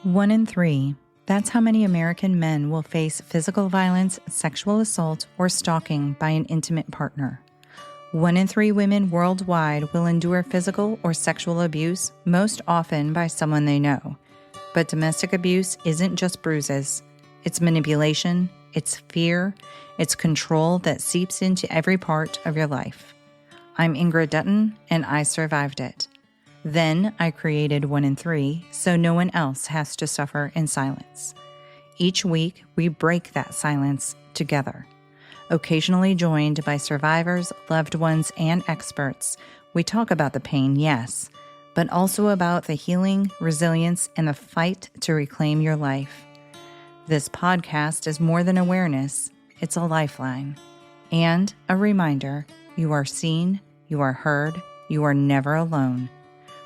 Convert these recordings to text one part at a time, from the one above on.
1 in 3. That's how many American men will face physical violence, sexual assault, or stalking by an intimate partner. 1 in 3 women worldwide will endure physical or sexual abuse, most often by someone they know. But domestic abuse isn't just bruises. It's manipulation, it's fear, it's control that seeps into every part of your life. I'm Ingrid Dutton, and I survived it. Then I created 1 in 3 so no one else has to suffer in silence. Each week, we break that silence together. Occasionally joined by survivors, loved ones, and experts, we talk about the pain, yes, but also about the healing, resilience, and the fight to reclaim your life. This podcast is more than awareness, it's a lifeline. And a reminder, you are seen, you are heard, you are never alone.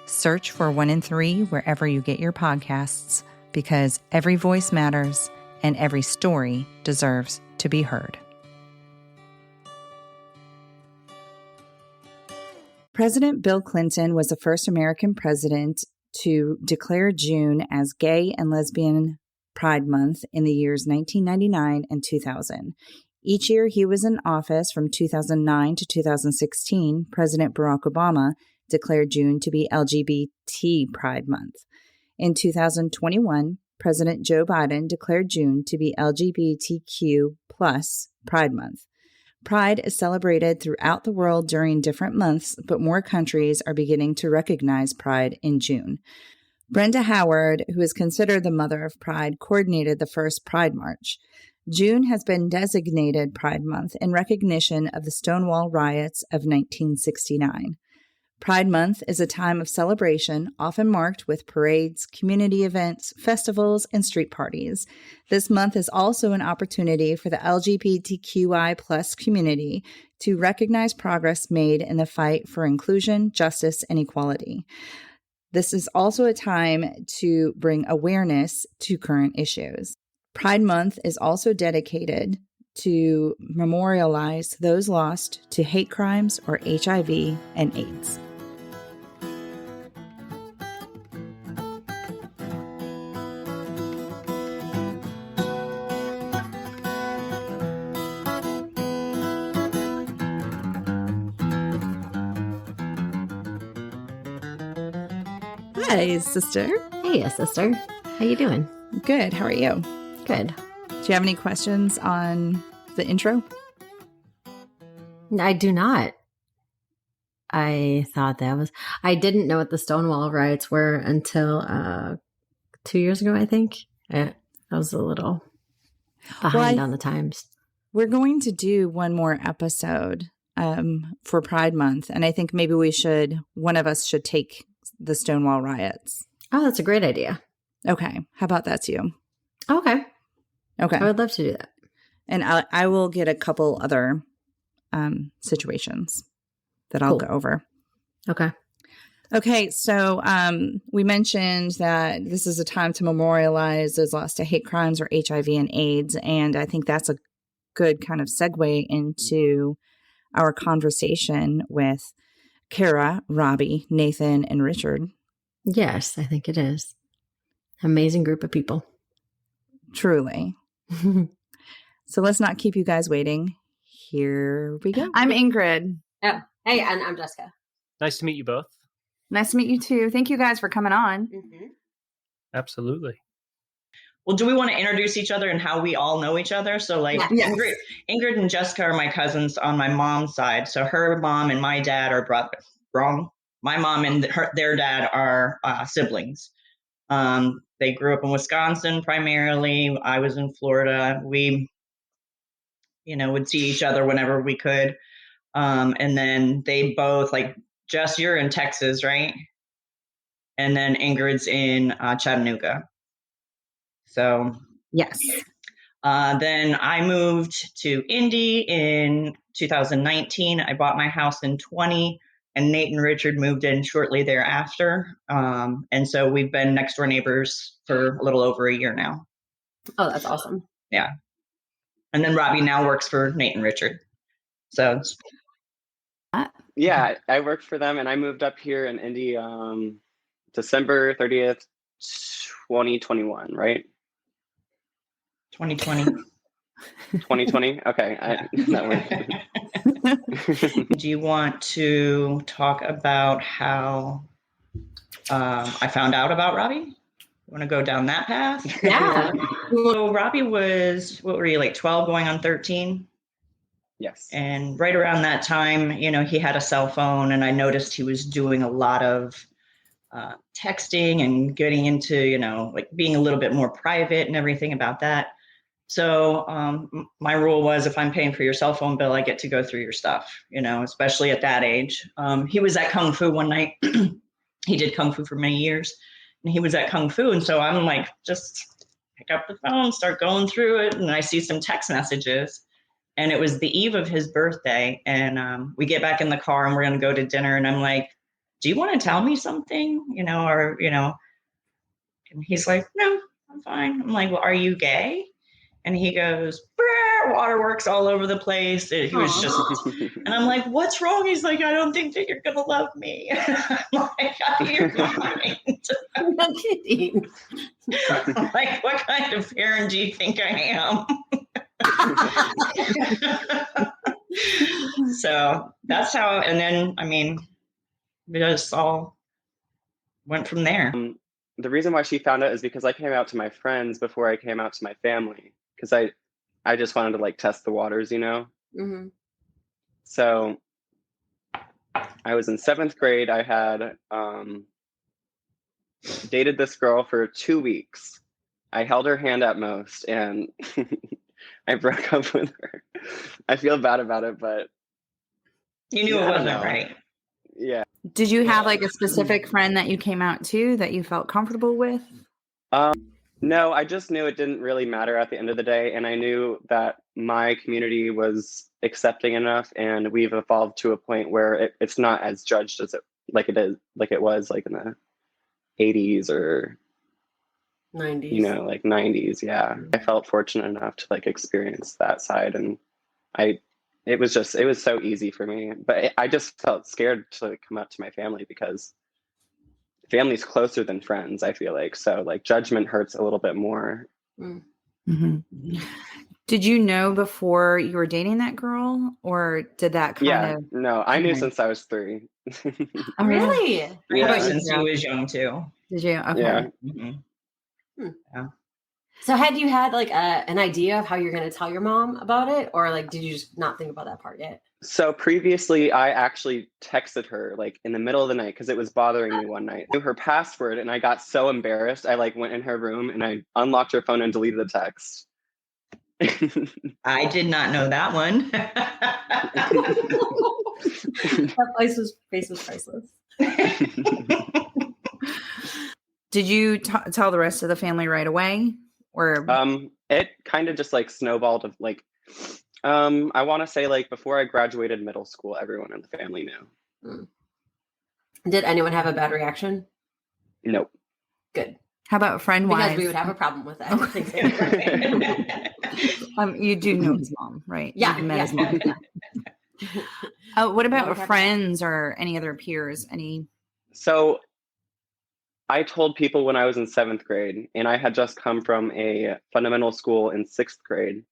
Search for 1 in 3 wherever you get your podcasts, because every voice matters and every story deserves to be heard. President Bill Clinton was the first American president to declare June as Gay and Lesbian Pride Month in the years 1999 and 2000. Each year he was in office from 2009 to 2016, President Barack Obama declared June to be LGBT Pride Month. In 2021, President Joe Biden declared June to be LGBTQ plus Pride Month. Pride is celebrated throughout the world during different months, but more countries are beginning to recognize Pride in June. Brenda Howard, who is considered the mother of Pride, coordinated the first Pride March. June has been designated Pride Month in recognition of the Stonewall riots of 1969. Pride Month is a time of celebration, often marked with parades, community events, festivals, and street parties. This month is also an opportunity for the LGBTQI+ community to recognize progress made in the fight for inclusion, justice, and equality. This is also a time to bring awareness to current issues. Pride Month is also dedicated to memorialize those lost to hate crimes or HIV and AIDS. Hi, sister. Hey, sister. How you doing? Good. How are you? Good. Do you have any questions on the intro? I do not. I thought I didn't know what the Stonewall riots were until 2 years ago, I think. I was a little behind on the times. We're going to do one more episode for Pride Month, and I think maybe one of us should take the Stonewall riots. Oh, that's a great idea. Okay. How about that's you? Okay. Okay. I would love to do that. And I will get a couple other situations that I'll go over. Okay. Okay. So we mentioned that this is a time to memorialize those lost to hate crimes or HIV and AIDS. And I think that's a good kind of segue into our conversation with Kara, Robbie, Nathan, and Richard. Yes, I think it is. Amazing group of people. Truly. So let's not keep you guys waiting. Here we go. I'm Ingrid. Oh, hey, and I'm Jessica. Nice to meet you both. Nice to meet you too. Thank you guys for coming on. Mm-hmm. Absolutely. Well, do we want to introduce each other and how we all know each other? So like Yes. Ingrid and Jessica are my cousins on my mom's side. So her mom and my dad are brothers. Wrong. My mom and their dad are siblings. They grew up in Wisconsin primarily. I was in Florida. We, would see each other whenever we could. And then they both, like, Jess, you're in Texas, right? And then Ingrid's in Chattanooga. So Yes. then I moved to Indy in 2019. I bought my house in 20, and Nate and Richard moved in shortly thereafter. And so we've been next door neighbors for a little over a year now. Oh, that's awesome. Yeah. And then Robbie now works for Nate and Richard. So it's Yeah, I worked for them, and I moved up here in Indy December 30th, 2021, right? 2020. 2020. Okay, that works. Do you want to talk about how I found out about Robbie? You want to go down that path? Yeah. So Robbie was, what were you, like 12 going on 13? Yes. And right around that time, he had a cell phone, and I noticed he was doing a lot of texting and getting into, like being a little bit more private and everything about that. So my rule was, if I'm paying for your cell phone bill, I get to go through your stuff, especially at that age. He was at Kung Fu one night. He did Kung Fu for many years, and he was at Kung Fu. And so I'm like, just pick up the phone, start going through it. And I see some text messages, and it was the eve of his birthday. And we get back in the car and we're going to go to dinner. And I'm like, do you want to tell me something? And he's like, no, I'm fine. I'm like, well, are you gay? And he goes, waterworks all over the place. He was just, and I'm like, what's wrong? He's like, I don't think that you're going to love me. I'm like, out of your mind. I'm not kidding. I'm like, what kind of parent do you think I am? So that's how, and then, we just all went from there. The reason why she found out is because I came out to my friends before I came out to my family, because I just wanted to like test the waters, Mm-hmm. So I was in 7th grade. I had dated this girl for 2 weeks. I held her hand at most, and I broke up with her. I feel bad about it, but you knew it wasn't right. Yeah. Did you have like a specific friend that you came out to that you felt comfortable with? No, I just knew it didn't really matter at the end of the day. And I knew that my community was accepting enough, and we've evolved to a point where it's not as judged as it was like in the 80s or 90s. like 90s. Yeah. I felt fortunate enough to like experience that side, and it was so easy for me, but I just felt scared to like, come out to my family, because family's closer than friends, I feel like. So like judgment hurts a little bit more. Mm-hmm. Did you know before you were dating that girl, or did that kind of? No, I knew since I was 3. Oh, really? Yeah, since he was young too. Did you? Okay. Yeah. Mm-hmm. Yeah. So had you had like an idea of how you're going to tell your mom about it, or like did you just not think about that part yet? So previously, I actually texted her like in the middle of the night because it was bothering me one night. I knew her password, and I got so embarrassed. I like went in her room and I unlocked her phone and deleted the text. I did not know that one. That face was priceless. Did you tell the rest of the family right away, or? It kind of just like snowballed of like, I want to say like before I graduated middle school, everyone in the family knew. Did anyone have a bad reaction? Nope. Good. How about friend-wise? Because we would have a problem with that. You do know his mom, right? Yeah. You met his mom. What about friends or any other peers? So I told people when I was in 7th grade, and I had just come from a fundamental school in 6th grade.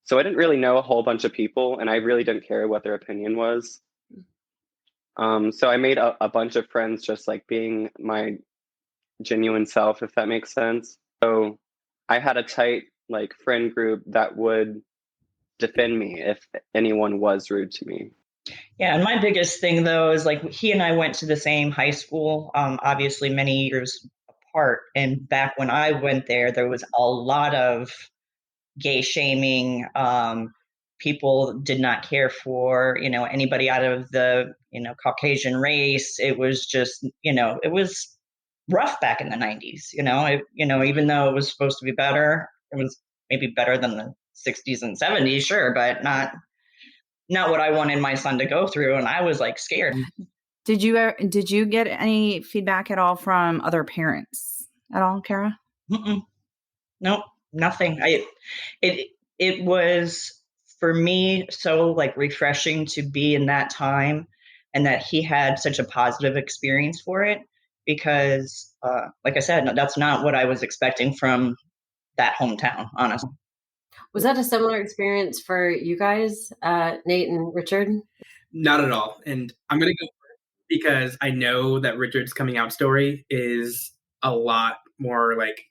So I didn't really know a whole bunch of people, and I really didn't care what their opinion was. So I made a bunch of friends just like being my genuine self, if that makes sense. So I had a tight like friend group that would defend me if anyone was rude to me. Yeah, and my biggest thing though is like he and I went to the same high school, obviously many years apart. And back when I went there was a lot of gay shaming. People did not care for, anybody out of the, Caucasian race. It was just, it was rough back in the 90s, even though it was supposed to be better, it was maybe better than the 60s and 70s, sure, but not what I wanted my son to go through. And I was like scared. Did you get any feedback at all from other parents at all, Kara? Nope, nothing. It was for me so like refreshing to be in that time, and that he had such a positive experience for it. because, like I said, that's not what I was expecting from that hometown, honestly. Was that a similar experience for you guys, Nate and Richard? Not at all. And I'm going to go because I know that Richard's coming out story is a lot more like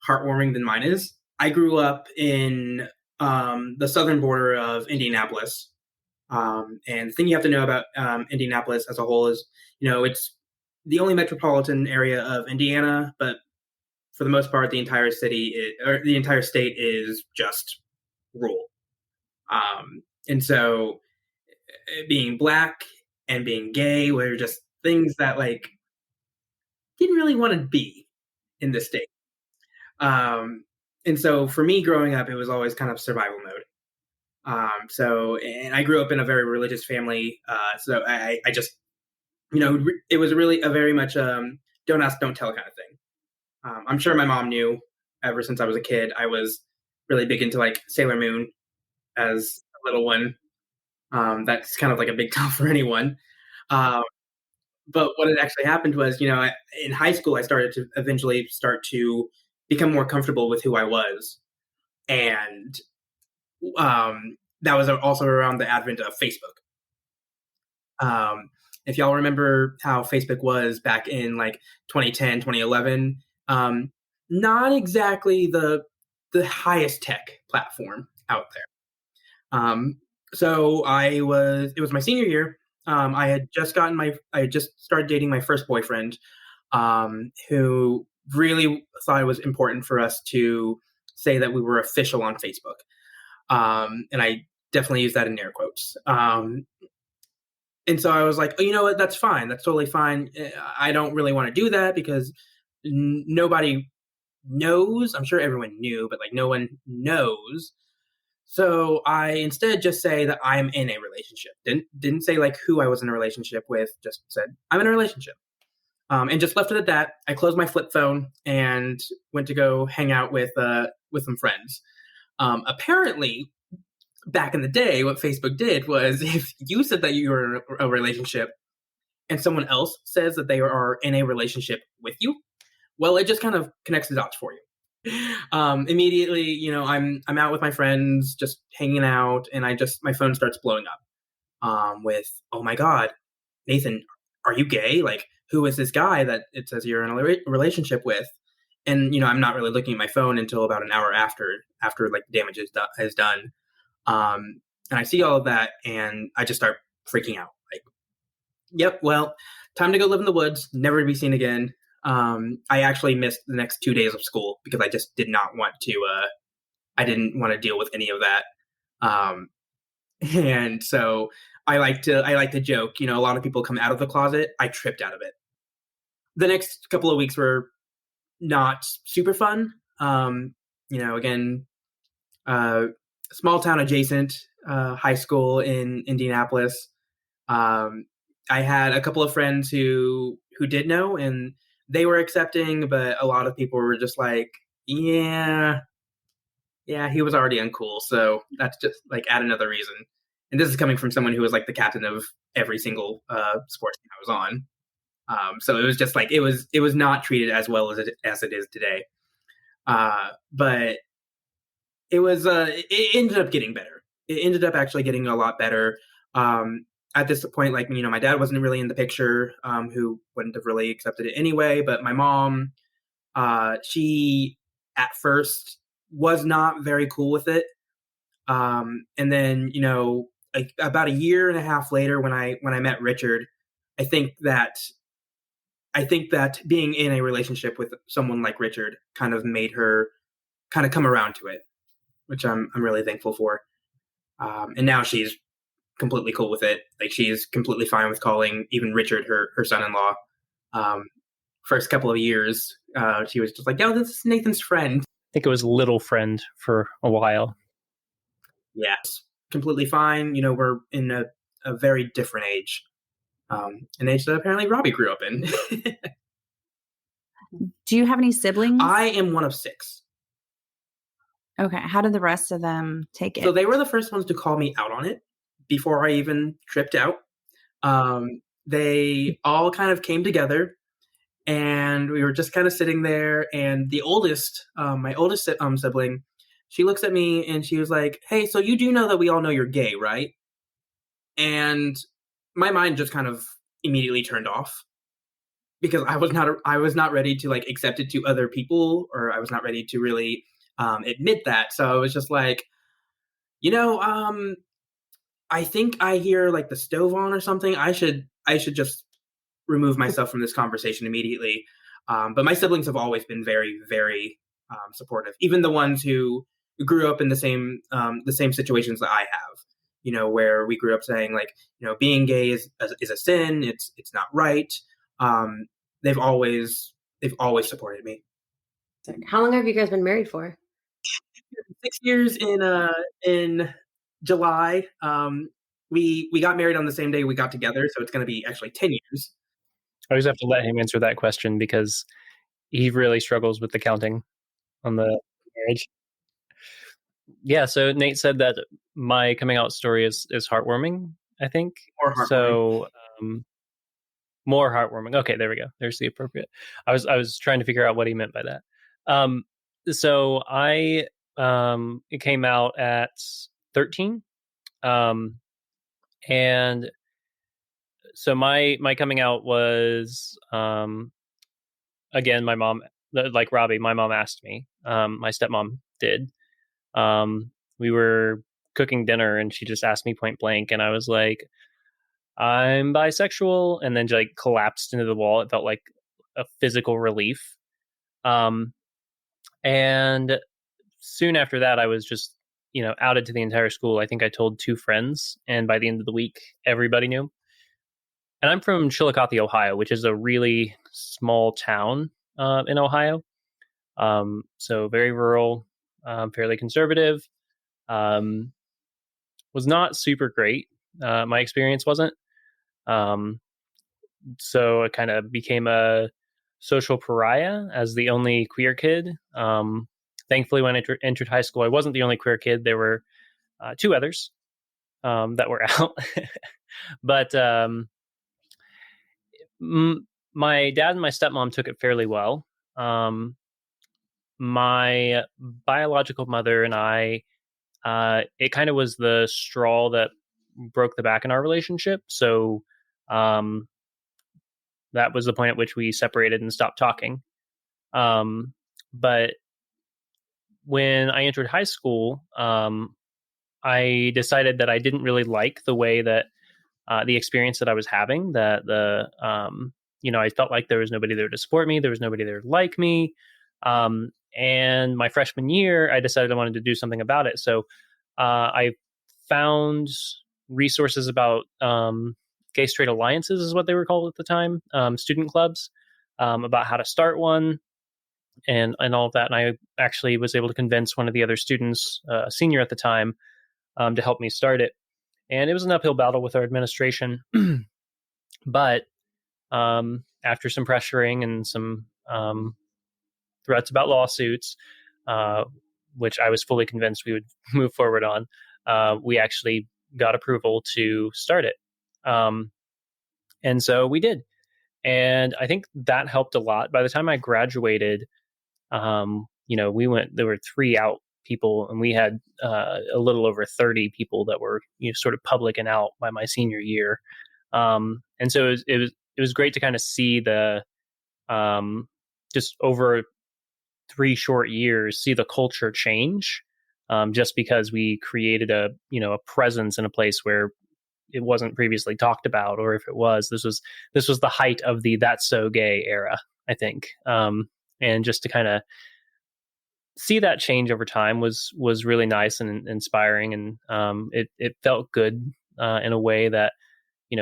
heartwarming than mine is. I grew up in the southern border of Indianapolis. And the thing you have to know about Indianapolis as a whole is, it's the only metropolitan area of Indiana, but for the most part, the entire the entire state is just rural. And so being Black and being gay were just things that like didn't really want to be in this state. And so for me growing up, it was always kind of survival mode. And I grew up in a very religious family. So I just, it was really a very much don't ask, don't tell kind of thing. I'm sure my mom knew ever since I was a kid. I was really big into like Sailor Moon as a little one. That's kind of like a big deal for anyone. But what had actually happened was, in high school, I started to eventually start to become more comfortable with who I was. And that was also around the advent of Facebook. If y'all remember how Facebook was back in like 2010, 2011, not exactly the highest tech platform out there. So it was my senior year. I had just started dating my first boyfriend, who really thought it was important for us to say that we were official on Facebook. And I definitely use that in air quotes. And so I was like, oh, you know what? That's fine. That's totally fine. I don't really want to do that because nobody knows. I'm sure everyone knew, but like no one knows. So I instead just say that I'm in a relationship. Didn't say like who I was in a relationship with. Just said I'm in a relationship. And just left it at that. I closed my flip phone and went to go hang out with some friends. Apparently, back in the day, what Facebook did was if you said that you were in a relationship and someone else says that they are in a relationship with you, well, it just kind of connects the dots for you. Immediately, I'm out with my friends, just hanging out, and my phone starts blowing up with, oh my God, Nathan, are you gay? Like, who is this guy that it says you're in a relationship with? And, I'm not really looking at my phone until about an hour after like damage is done. And I see all of that and I just start freaking out. Like, yep, well, time to go live in the woods, never to be seen again. I actually missed the next 2 days of school because I just did not want to, I didn't want to deal with any of that. And so I like to joke, a lot of people come out of the closet. I tripped out of it. The next couple of weeks were not super fun. Again, small town adjacent, high school in Indianapolis. I had a couple of friends who did know and they were accepting, but a lot of people were just like, yeah, he was already uncool. So that's just like add another reason. And this is coming from someone who was like the captain of every single sports team I was on. So it was just like, it was not treated as well as it is today. But it was, it ended up getting better. It ended up actually getting a lot better. At this point, like, my dad wasn't really in the picture, who wouldn't have really accepted it anyway. But my mom, she at first was not very cool with it. And then, like about a year and a half later, when I met Richard, I think that being in a relationship with someone like Richard kind of made her kind of come around to it, which I'm really thankful for. And now she's completely cool with it. Like she's completely fine with calling even Richard her son-in-law. First couple of years, she was just like, "Yo, this is Nathan's friend." I think it was little friend for a while. Yeah, it's completely fine. We're in a very different age. An age that apparently Robbie grew up in. Do you have any siblings? I am one of 6. Okay. How did the rest of them take it? So they were the first ones to call me out on it before I even tripped out. They all kind of came together and we were just kind of sitting there. And the oldest, my oldest sibling, she looks at me and she was like, "Hey, so you do know that we all know you're gay, right?" And my mind just kind of immediately turned off because I was not ready to like accept it to other people, or I was not ready to really admit that. So I was just like, you know, I think I hear like the stove on or something. I should just remove myself from this conversation immediately. But my siblings have always been very, very supportive. Even the ones who grew up in the same situations that I have. You know, where we grew up saying like, you know, being gay is a sin. It's not right. They've always supported me. How long have you guys been married for? 6 years in July. We got married on the same day we got together, so it's going to be actually 10 years. I always have to let him answer that question because he really struggles with the counting on the marriage. Yeah, so Nate said that my coming out story is heartwarming, I think. More heartwarming. So more heartwarming. Okay, there we go. There's the appropriate. I was trying to figure out what he meant by that. So I it came out at 13. And so my coming out was again, my mom, like Robbie, my mom asked me. My stepmom did. We were cooking dinner and she just asked me point blank, and I was like, I'm bisexual, and then like collapsed into the wall. It felt like a physical relief. And soon after that, I was just, outed to the entire school. I think I told 2 friends, and by the end of the week, everybody knew. And I'm from Chillicothe, Ohio, which is a really small town in Ohio. So very rural, fairly conservative. Was not super great. My experience wasn't. So I kind of became a social pariah as the only queer kid. Thankfully, when I entered high school, I wasn't the only queer kid. There were 2 others that were out. But my dad and my stepmom took it fairly well. My biological mother and I, it kind of was the straw that broke the back in our relationship. So that was the point at which we separated and stopped talking. But when I entered high school, I decided that I didn't really like the way that the experience that I was having, that I felt like there was nobody there to support me. There was nobody there to like me. And my freshman year, I decided I wanted to do something about it. So I found resources about gay straight alliances is what they were called at the time, student clubs, about how to start one and all of that. And I actually was able to convince one of the other students, a senior at the time, to help me start it. And it was an uphill battle with our administration. But after some pressuring and some threats about lawsuits, which I was fully convinced we would move forward on, we actually got approval to start it. And so we did. And I think that helped a lot. By the time I graduated, there were 3 out people, and we had a little over 30 people that were sort of public and out by my senior year. And so it was great to kind of see the just over 3 short years, see the culture change, just because we created a presence in a place where it wasn't previously talked about, or if it was, this was the height of the "that's so gay" era, I think. And just to kind of see that change over time was really nice and inspiring, and it felt good in a way that,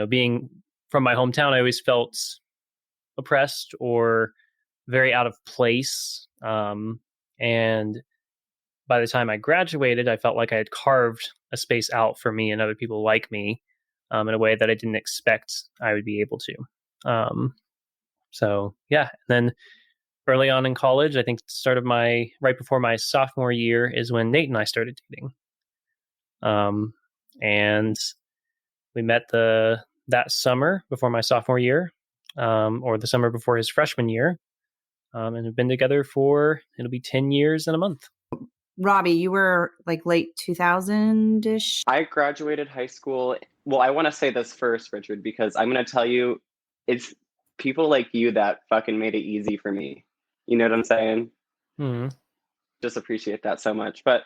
being from my hometown, I always felt oppressed or very out of place. And by the time I graduated, I felt like I had carved a space out for me and other people like me, in a way that I didn't expect I would be able to. So yeah, and then early on in college, I think right before my sophomore year is when Nate and I started dating. And we met that summer before my sophomore year. or the summer before his freshman year, and have been together it'll be 10 years in a month. Robbie, you were like late 2000-ish. I graduated high school. Well, I want to say this first, Richard, because I'm going to tell you, it's people like you that fucking made it easy for me. You know what I'm saying? Just appreciate that so much. But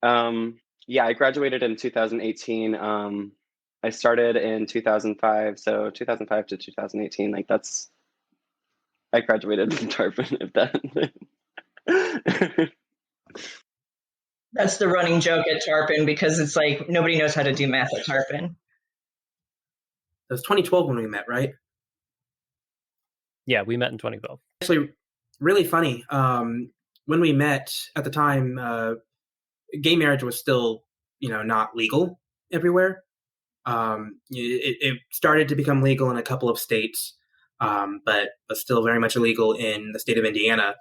yeah, I graduated in 2018. I started in 2005. So 2005 to 2018, like I graduated from Tarpon, if that. That's the running joke at Tarpon, because it's like nobody knows how to do math at Tarpon. It was 2012 when we met, right? Yeah, we met in 2012. Actually, really funny. When we met at the time, gay marriage was still, not legal everywhere. It started to become legal in a couple of states, but was still very much illegal in the state of Indiana.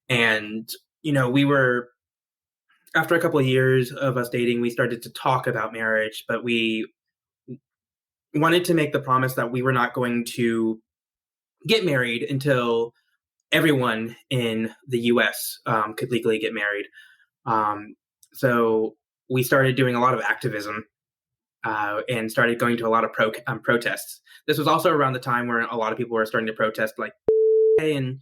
And, we were, after a couple of years of us dating, we started to talk about marriage, but we wanted to make the promise that we were not going to get married until everyone in the U.S. Could legally get married. So we started doing a lot of activism and started going to a lot of protests. This was also around the time where a lot of people were starting to protest, like, and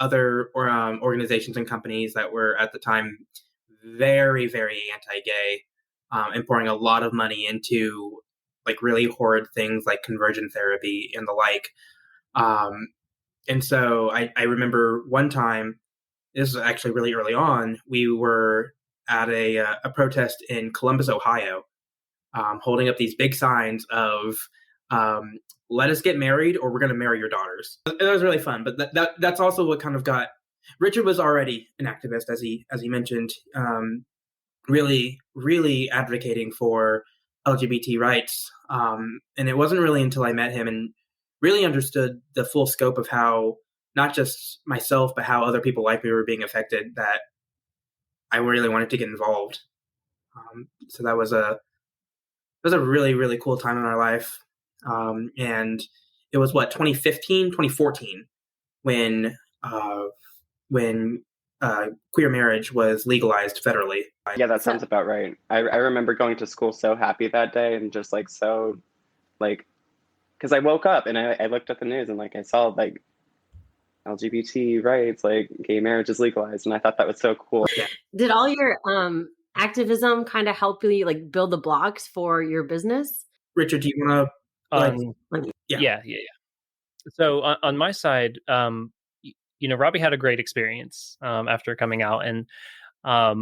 other organizations and companies that were at the time very, very anti-gay, and pouring a lot of money into like really horrid things like conversion therapy and the like. And so I remember one time, this was actually really early on, we were at a protest in Columbus, Ohio, holding up these big signs of let us get married or we're going to marry your daughters. It was really fun, but that's also what kind of got Richard was already an activist, as he mentioned, really, really advocating for LGBT rights. And it wasn't really until I met him and really understood the full scope of how not just myself, but how other people like me were being affected, that I really wanted to get involved. So that was a really, really cool time in our life. And it was 2014, when queer marriage was legalized federally. Yeah, that sounds about right. I remember going to school so happy that day and just like so like, because I woke up and I looked at the news and like I saw like LGBT rights, like gay marriage is legalized, and I thought that was so cool. Did all your activism kind of help you like build the blocks for your business? Richard, do you want to? Yeah. So on my side, Robbie had a great experience after coming out, and I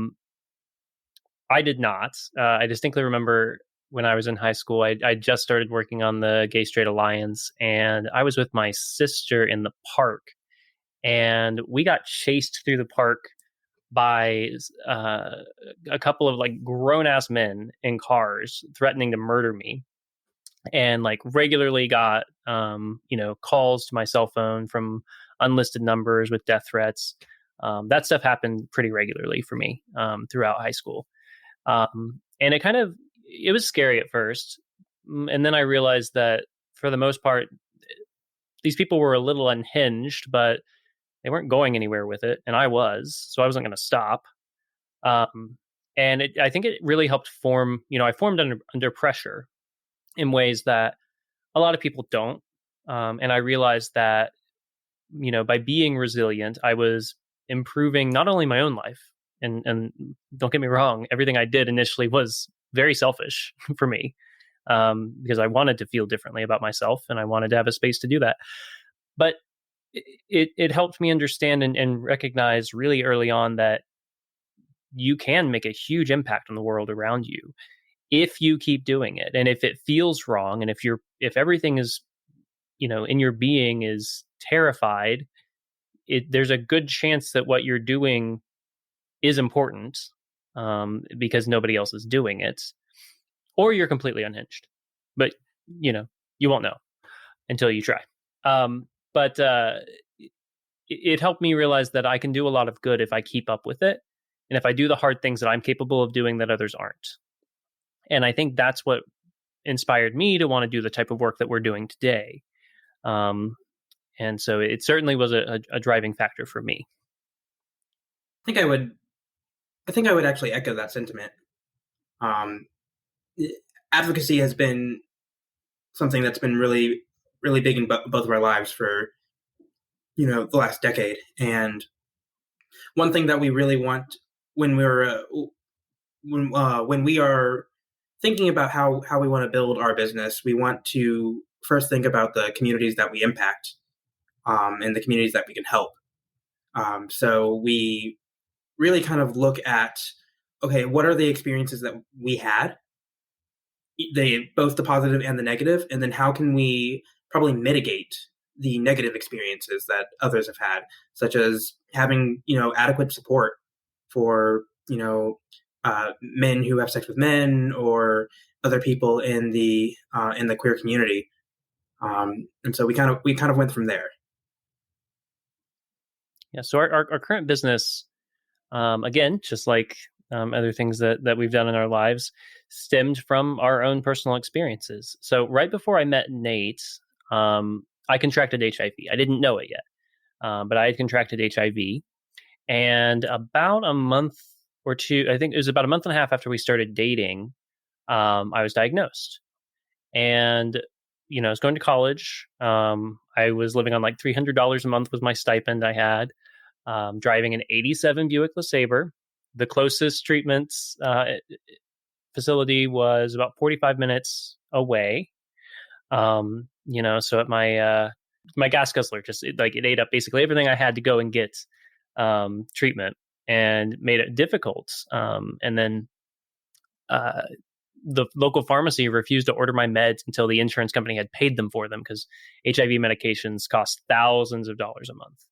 did not. I distinctly remember when I was in high school, I just started working on the Gay Straight Alliance, and I was with my sister in the park, and we got chased through the park by a couple of like grown ass men in cars threatening to murder me, and like regularly got calls to my cell phone from unlisted numbers with death threats. That stuff happened pretty regularly for me throughout high school, and it was scary at first, and then I realized that for the most part these people were a little unhinged, but they weren't going anywhere with it, and I was, so I wasn't going to stop. And I think it really helped form, I formed under pressure in ways that a lot of people don't. And I realized that, by being resilient, I was improving not only my own life, and don't get me wrong, everything I did initially was very selfish for me, because I wanted to feel differently about myself and I wanted to have a space to do that. But it helped me understand and recognize really early on that you can make a huge impact on the world around you if you keep doing it. And if it feels wrong, and if everything is, in your being is terrified, there's a good chance that what you're doing is important, because nobody else is doing it, or you're completely unhinged. But, you won't know until you try. But it helped me realize that I can do a lot of good if I keep up with it, and if I do the hard things that I'm capable of doing that others aren't. And I think that's what inspired me to want to do the type of work that we're doing today. And so it certainly was a driving factor for me. I think I would actually echo that sentiment. Advocacy has been something that's been really, really big in both of our lives for, the last decade. And one thing that we really want when when we are thinking about how we want to build our business, we want to first think about the communities that we impact, and the communities that we can help. So we really kind of look at, okay, what are the experiences that we had, both the positive and the negative, and then how can we probably mitigate the negative experiences that others have had, such as having, adequate support for, men who have sex with men or other people in the queer community. And so we kind of went from there. Yeah. So our current business, again, just like other things that we've done in our lives, stemmed from our own personal experiences. So right before I met Nate, I contracted HIV. I didn't know it yet, but I had contracted HIV. And about a month or two, I think it was about a month and a half after we started dating, I was diagnosed. And, I was going to college. I was living on like $300 a month was my stipend I had, driving an 87 Buick LeSabre. The closest treatments facility was about 45 minutes away. So at my gas guzzler, it ate up basically everything I had to go and get treatment, and made it difficult. And then the local pharmacy refused to order my meds until the insurance company had paid them for them, because HIV medications cost thousands of dollars a month.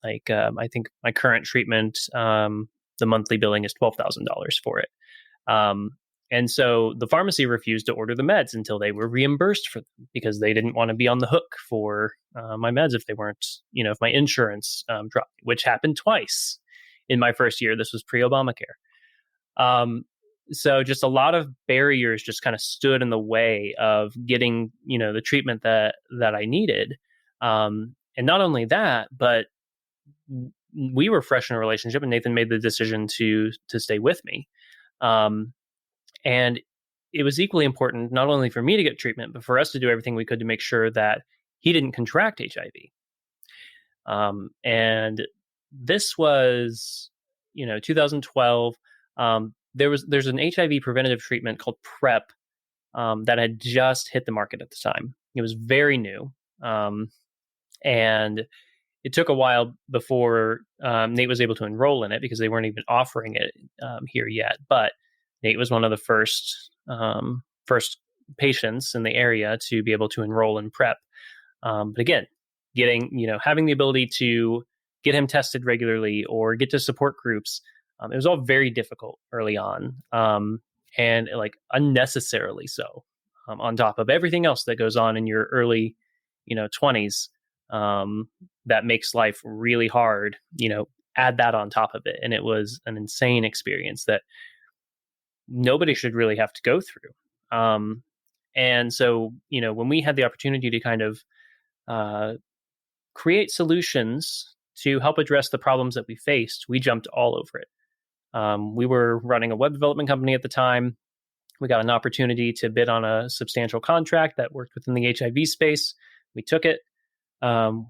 I think my current treatment, the monthly billing is $12,000 for it. And so the pharmacy refused to order the meds until they were reimbursed for them, because they didn't want to be on the hook for my meds if they weren't, if my insurance dropped, which happened twice in my first year. This was pre-Obamacare. So just a lot of barriers just kind of stood in the way of getting, the treatment that I needed. And not only that, but we were fresh in a relationship, and Nathan made the decision to stay with me. And it was equally important, not only for me to get treatment, but for us to do everything we could to make sure that he didn't contract HIV. And this was, 2012. There's an HIV preventative treatment called PrEP that had just hit the market at the time. It was very new. And it took a while before Nate was able to enroll in it, because they weren't even offering it here yet. But Nate was one of the first patients in the area to be able to enroll in PrEP. But again, having the ability to get him tested regularly or get to support groups, it was all very difficult early on, and like unnecessarily so. On top of everything else that goes on in your early, 20s, that makes life really hard. Add that on top of it, and it was an insane experience that nobody should really have to go through. And so, when we had the opportunity to kind of create solutions to help address the problems that we faced, we jumped all over it. We were running a web development company at the time. We got an opportunity to bid on a substantial contract that worked within the HIV space. We took it.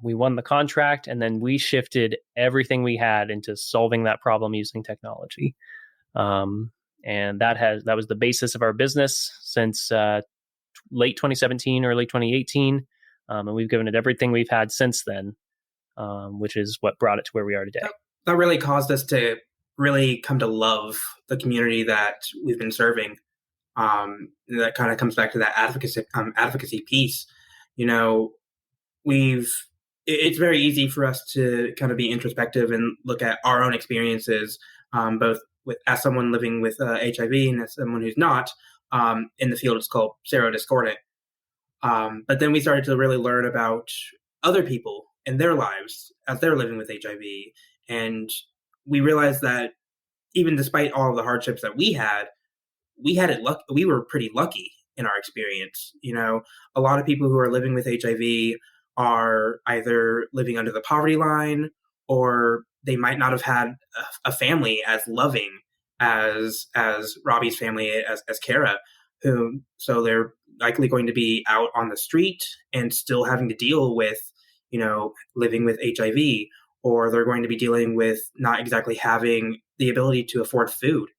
We won the contract, and then we shifted everything we had into solving that problem using technology. And that was the basis of our business since late 2017, early 2018. And we've given it everything we've had since then, which is what brought it to where we are today. That really caused us to really come to love the community that we've been serving. That kind of comes back to that advocacy piece. It's very easy for us to kind of be introspective and look at our own experiences, both as someone living with HIV and as someone who's not. In the field, it's called serodiscordant. But then we started to really learn about other people in their lives as they're living with HIV. And we realized that even despite all of the hardships that we had it we were pretty lucky in our experience. A lot of people who are living with HIV are either living under the poverty line, or they might not have had a family as loving as Robbie's family, as Kara, so they're likely going to be out on the street and still having to deal with, living with HIV, or they're going to be dealing with not exactly having the ability to afford food.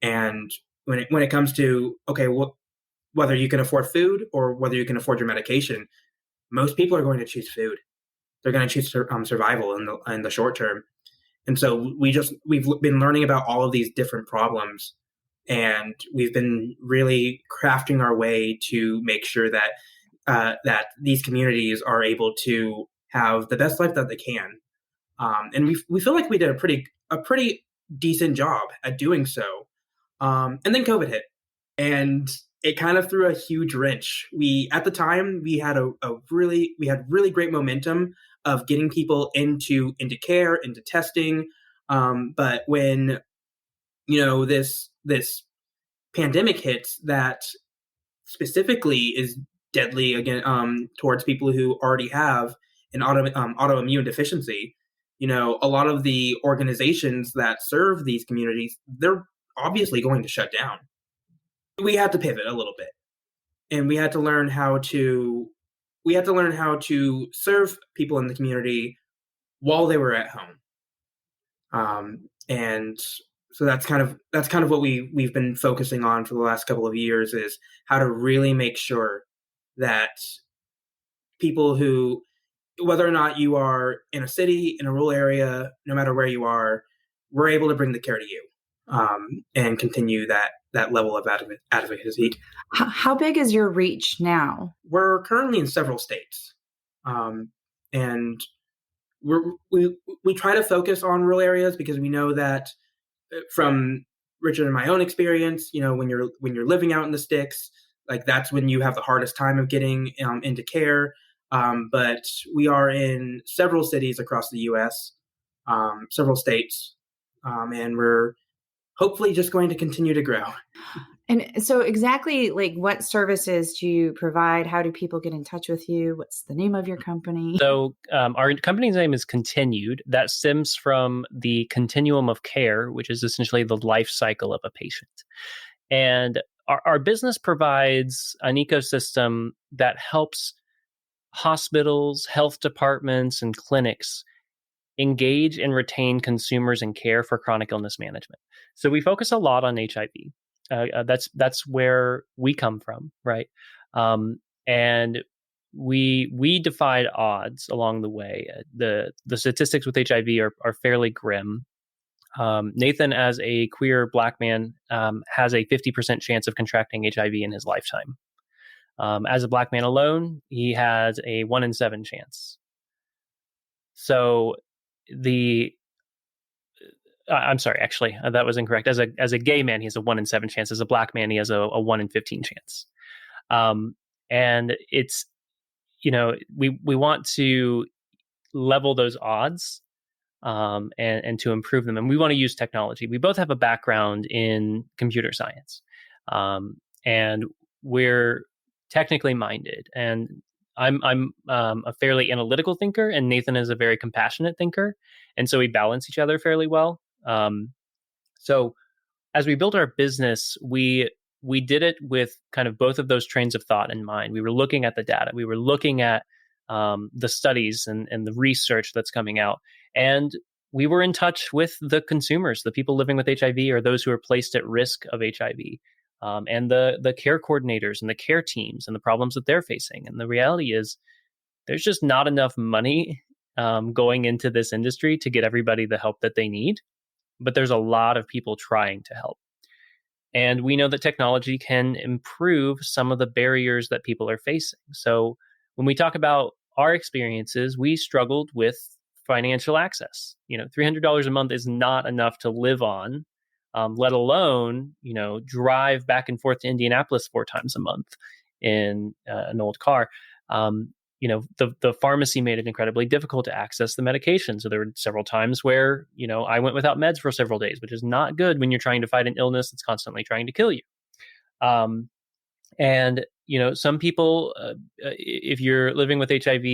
And when it comes to, okay, whether you can afford food or whether you can afford your medication, most people are going to choose food. They're going to choose survival in the short term. And so we've been learning about all of these different problems, and we've been really crafting our way to make sure that that these communities are able to have the best life that they can. And we feel like we did a pretty decent job at doing so. And then COVID hit, and it kind of threw a huge wrench. At the time we had really great momentum of getting people into care, into testing. But when this pandemic hits that specifically is deadly again towards people who already have an autoimmune deficiency, a lot of the organizations that serve these communities, they're obviously going to shut down. We had to pivot a little bit, and we had to learn how to serve people in the community while they were at home. And so that's kind of what we've been focusing on for the last couple of years, is how to really make sure that people who, whether or not you are in a city, in a rural area, no matter where you are, we're able to bring the care to you, and continue that level of advocacy. How big is your reach now? We're currently in several states, and we try to focus on rural areas because we know that from Richard and my own experience, when you're living out in the sticks, like that's when you have the hardest time of getting into care. But we are in several cities across the U.S., several states, and we're hopefully just going to continue to grow. And so exactly like what services do you provide? How do people get in touch with you? What's the name of your company? So our company's name is Continued. That stems from the continuum of care, which is essentially the life cycle of a patient. And our business provides an ecosystem that helps hospitals, health departments, and clinics engage and retain consumers in care for chronic illness management. So we focus a lot on HIV. That's where we come from, right? And we defied odds along the way. The statistics with HIV are fairly grim. Nathan, as a queer Black man, has a 50% chance of contracting HIV in his lifetime. As a Black man alone, he has a 1 in 7 chance. So I'm sorry, actually, that was incorrect. As a gay man, he has a 1 in 7 chance. As a Black man, he has a 1 in 15 chance. And it's, we want to level those odds, and to improve them. And we want to use technology. We both have a background in computer science, and we're technically minded. And I'm a fairly analytical thinker, and Nathan is a very compassionate thinker. And so we balance each other fairly well. So as we built our business, we did it with kind of both of those trains of thought in mind. We were looking at the data. We were looking at the studies and the research that's coming out. And we were in touch with the consumers, the people living with HIV or those who are placed at risk of HIV, and the care coordinators and the care teams and the problems that they're facing. And the reality is there's just not enough money going into this industry to get everybody the help that they need. But there's a lot of people trying to help. And we know that technology can improve some of the barriers that people are facing. So when we talk about our experiences, we struggled with financial access. $300 a month is not enough to live on, let alone, drive back and forth to Indianapolis 4 times a month in an old car. The pharmacy made it incredibly difficult to access the medication. So there were several times where, I went without meds for several days, which is not good when you're trying to fight an illness that's constantly trying to kill you. And, some people, if you're living with HIV,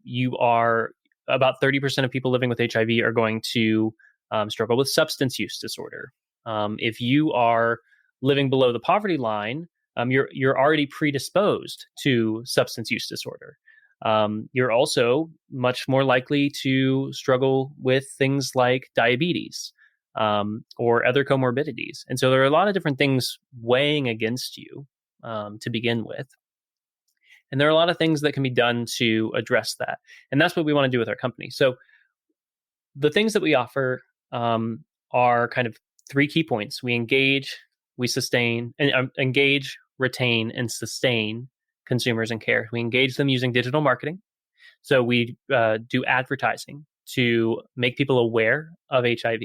you are about 30% of people living with HIV are going to struggle with substance use disorder. If you are living below the poverty line, you're already predisposed to substance use disorder. You're also much more likely to struggle with things like diabetes or other comorbidities. And so there are a lot of different things weighing against you to begin with. And there are a lot of things that can be done to address that. And that's what we want to do with our company. So the things that we offer are kind of three key points. We engage, we sustain, and engage, retain, and sustain consumers in care. We engage them using digital marketing. So we do advertising to make people aware of HIV,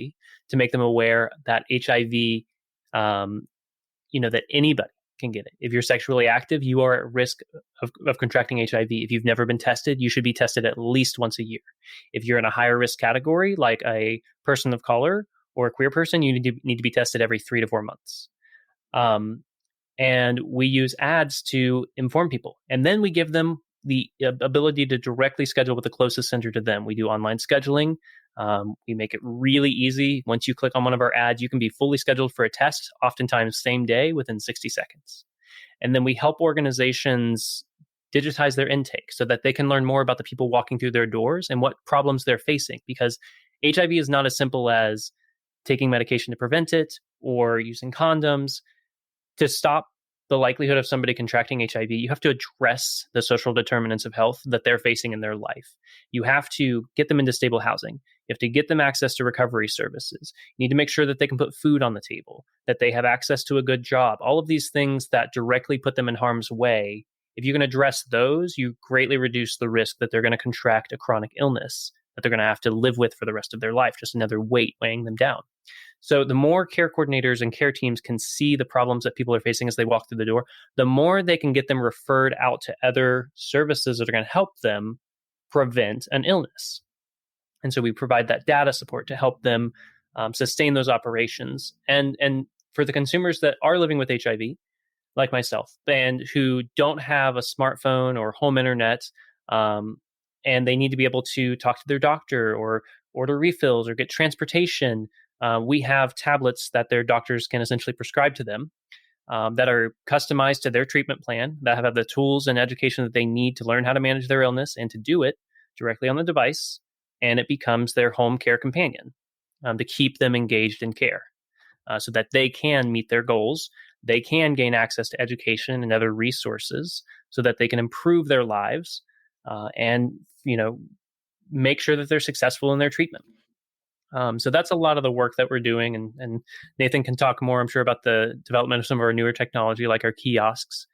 to make them aware that HIV, that anybody can get it. If you're sexually active, you are at risk of contracting HIV. If you've never been tested, you should be tested at least once a year. If you're in a higher risk category, like a person of color or a queer person, you need to be tested every 3 to 4 months. And we use ads to inform people. And then we give them the ability to directly schedule with the closest center to them. We do online scheduling. We make it really easy. Once you click on one of our ads, you can be fully scheduled for a test, oftentimes same day within 60 seconds. And then we help organizations digitize their intake so that they can learn more about the people walking through their doors and what problems they're facing. Because HIV is not as simple as taking medication to prevent it or using condoms. To stop the likelihood of somebody contracting HIV, you have to address the social determinants of health that they're facing in their life. You have to get them into stable housing. You have to get them access to recovery services. You need to make sure that they can put food on the table, that they have access to a good job. All of these things that directly put them in harm's way, if you can address those, you greatly reduce the risk that they're going to contract a chronic illness that they're going to have to live with for the rest of their life, just another weight weighing them down. So the more care coordinators and care teams can see the problems that people are facing as they walk through the door, the more they can get them referred out to other services that are going to help them prevent an illness. And so we provide that data support to help them sustain those operations. And for the consumers that are living with HIV, like myself, and who don't have a smartphone or home internet, and they need to be able to talk to their doctor or order refills or get transportation, we have tablets that their doctors can essentially prescribe to them that are customized to their treatment plan, that have the tools and education that they need to learn how to manage their illness and to do it directly on the device. And it becomes their home care companion to keep them engaged in care so that they can meet their goals. They can gain access to education and other resources so that they can improve their lives and, make sure that they're successful in their treatment. So that's a lot of the work that we're doing. And Nathan can talk more, I'm sure, about the development of some of our newer technology, like our kiosks.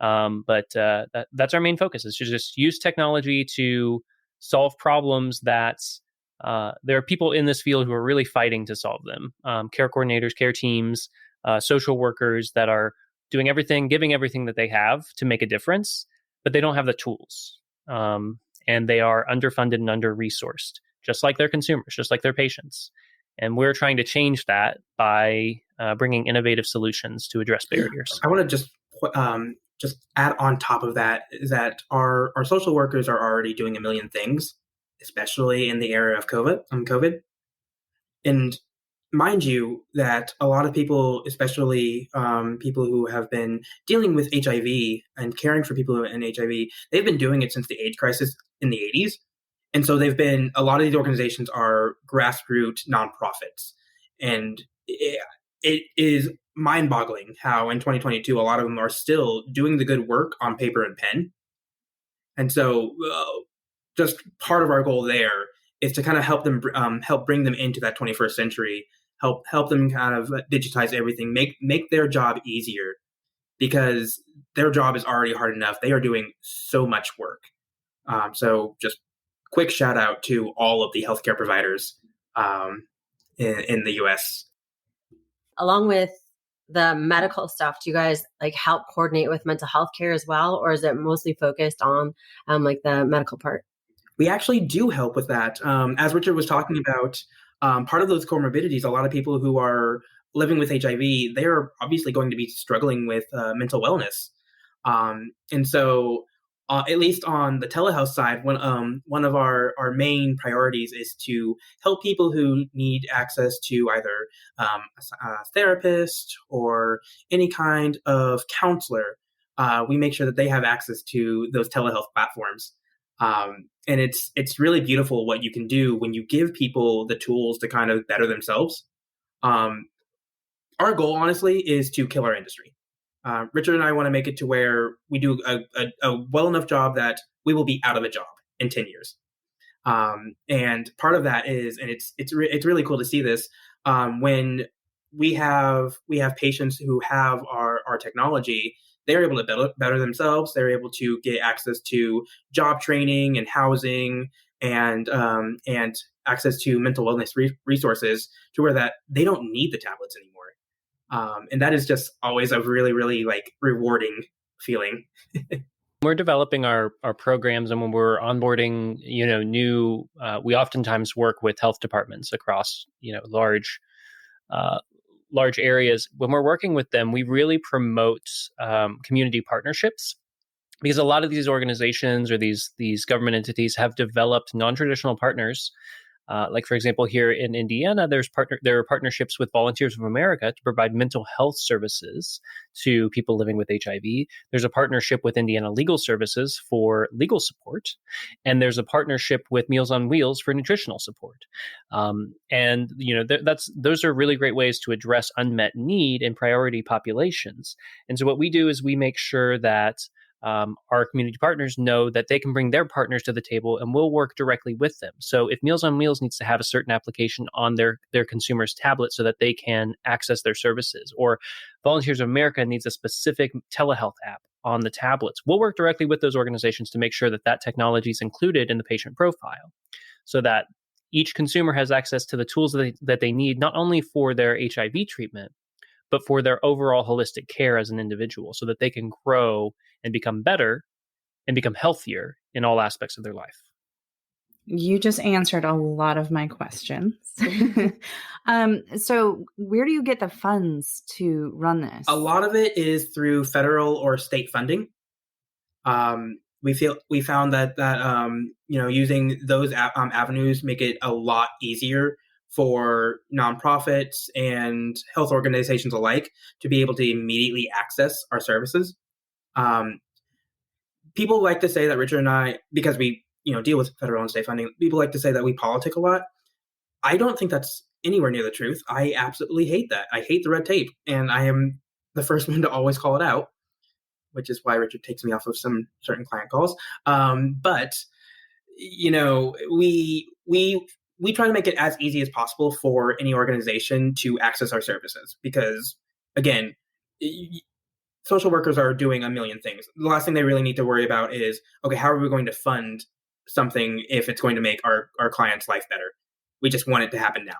But that's our main focus, is to just use technology to solve problems that there are people in this field who are really fighting to solve them. Care coordinators, care teams, social workers that are doing everything, giving everything that they have to make a difference, but they don't have the tools. And they are underfunded and under-resourced, just like their consumers, just like their patients. And we're trying to change that by bringing innovative solutions to address barriers. I want to just add on top of that is that our social workers are already doing a million things, especially in the area of COVID. And mind you that a lot of people, especially people who have been dealing with HIV and caring for people in HIV, they've been doing it since the AIDS crisis in the 80s. And so a lot of these organizations are grassroots nonprofits. And it is mind-boggling how in 2022, a lot of them are still doing the good work on paper and pen. And so just part of our goal there is to kind of help them, help bring them into that 21st century, help them kind of digitize everything, make their job easier, because their job is already hard enough. They are doing so much work. So just quick shout out to all of the healthcare providers in the U.S. Along with the medical stuff, do you guys help coordinate with mental health care as well, or is it mostly focused on the medical part? We actually do help with that. As Richard was talking about, part of those comorbidities, a lot of people who are living with HIV, they're obviously going to be struggling with mental wellness. And so, at least on the telehealth side, one of our main priorities is to help people who need access to either a therapist or any kind of counselor. We make sure that they have access to those telehealth platforms. And it's really beautiful what you can do when you give people the tools to kind of better themselves. Our goal, honestly, is to kill our industry. Richard and I want to make it to where we do a well enough job that we will be out of a job in 10 years. And part of that is, and it's really cool to see this, when we have patients who have our technology, they're able to better themselves. They're able to get access to job training and housing and access to mental wellness resources to where that they don't need the tablets anymore. And that is just always a really, really like rewarding feeling. We're developing our programs, and when we're onboarding, new, we oftentimes work with health departments across, large areas. When we're working with them, we really promote community partnerships, because a lot of these organizations or these government entities have developed non-traditional partners. Like, for example, here in Indiana, there are partnerships with Volunteers of America to provide mental health services to people living with HIV. There's a partnership with Indiana Legal Services for legal support. And there's a partnership with Meals on Wheels for nutritional support. And those are really great ways to address unmet need in priority populations. And so what we do is we make sure that our community partners know that they can bring their partners to the table, and we'll work directly with them. So if Meals on Wheels needs to have a certain application on their consumers' tablet so that they can access their services, or Volunteers of America needs a specific telehealth app on the tablets, we'll work directly with those organizations to make sure that technology is included in the patient profile, so that each consumer has access to the tools that they need, not only for their HIV treatment, but for their overall holistic care as an individual, so that they can grow and become better and become healthier in all aspects of their life. You just answered a lot of my questions. So where do you get the funds to run this? A lot of it is through federal or state funding. We found that using those avenues make it a lot easier for nonprofits and health organizations alike to be able to immediately access our services. People like to say that Richard and I, because we deal with federal and state funding, people like to say that we politic a lot. I don't think that's anywhere near the truth. I absolutely hate that. I hate the red tape, and I am the first one to always call it out, which is why Richard takes me off of some certain client calls. But we try to make it as easy as possible for any organization to access our services, because, again, social workers are doing a million things. The last thing they really need to worry about is, okay, how are we going to fund something if it's going to make our client's life better? We just want it to happen now.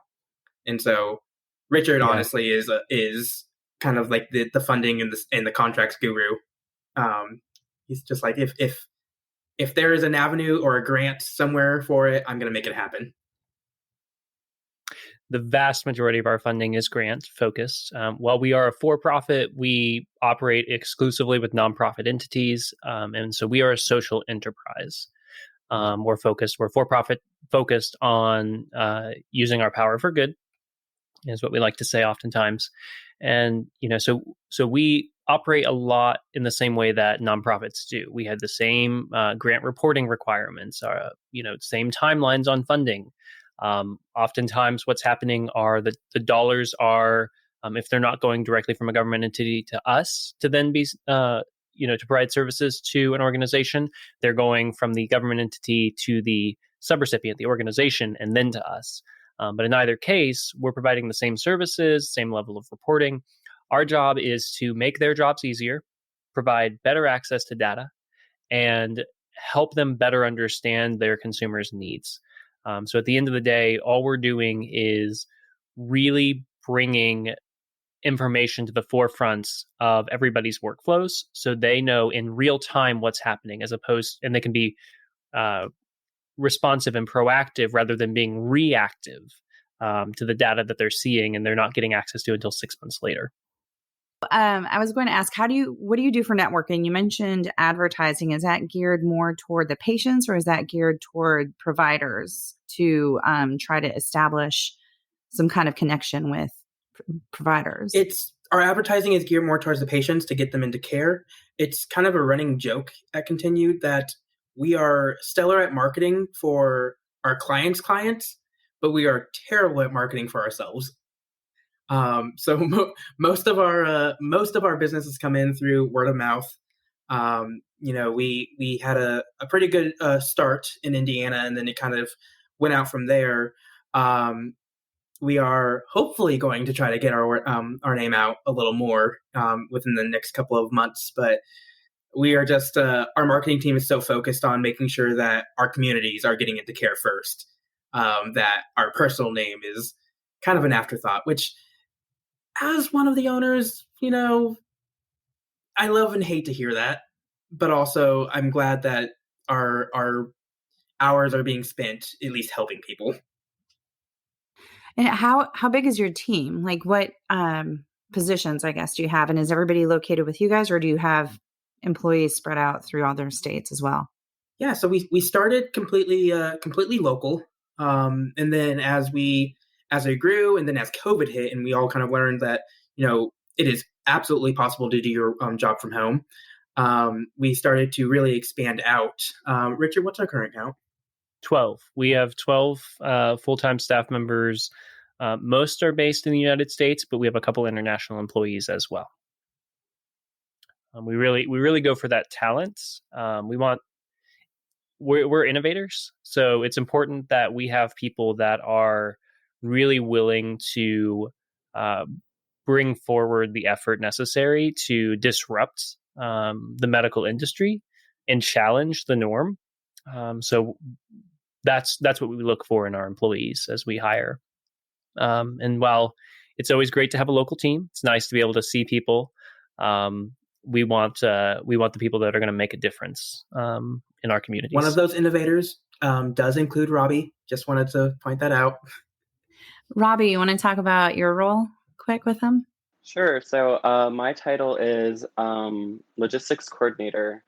And so Richard, honestly, is kind of like the funding and the contracts guru. He's just like, if there is an avenue or a grant somewhere for it, I'm going to make it happen. The vast majority of our funding is grant focused. While we are a for-profit, we operate exclusively with nonprofit entities. And so we are a social enterprise. We're for-profit focused on using our power for good, is what we like to say oftentimes. And, so we operate a lot in the same way that nonprofits do. We had the same grant reporting requirements, same timelines on funding. Oftentimes what's happening are that the dollars are, if they're not going directly from a government entity to us to then be, to provide services to an organization, they're going from the government entity to the subrecipient, the organization, and then to us. But in either case, we're providing the same services, same level of reporting. Our job is to make their jobs easier, provide better access to data, and help them better understand their consumers' needs. So at the end of the day, all we're doing is really bringing information to the forefronts of everybody's workflows, so they know in real time what's happening, and they can be responsive and proactive rather than being reactive to the data that they're seeing and they're not getting access to until 6 months later. I was going to ask, what do you do for networking? You mentioned advertising. Is that geared more toward the patients, or is that geared toward providers to try to establish some kind of connection with providers? Our advertising is geared more towards the patients to get them into care. It's kind of a running joke at Continued that we are stellar at marketing for our clients' but we are terrible at marketing for ourselves. Most of our businesses come in through word of mouth. We had a pretty good start in Indiana, and then it kind of went out from there. We are hopefully going to try to get our name out a little more within the next couple of months, but we are just our marketing team is so focused on making sure that our communities are getting into care first, that our personal name is kind of an afterthought, which, as one of the owners, I love and hate to hear that, but also I'm glad that our hours are being spent at least helping people. And how big is your team? Like, what positions, I guess, do you have? And is everybody located with you guys, or do you have employees spread out through other states as well? Yeah, so we started completely local, and then as it grew, and then as COVID hit, and we all kind of learned that it is absolutely possible to do your job from home. We started to really expand out. Richard, what's our current count? 12. We have 12 full-time staff members. Most are based in the United States, but we have a couple international employees as well. We really go for that talent. We're innovators, so it's important that we have people that are really willing to bring forward the effort necessary to disrupt the medical industry and challenge the norm. So that's what we look for in our employees as we hire. And while it's always great to have a local team, it's nice to be able to see people. We want the people that are going to make a difference in our communities. One of those innovators does include Robbie. Just wanted to point that out. Robbie, you want to talk about your role quick with them? Sure. So my title is logistics coordinator.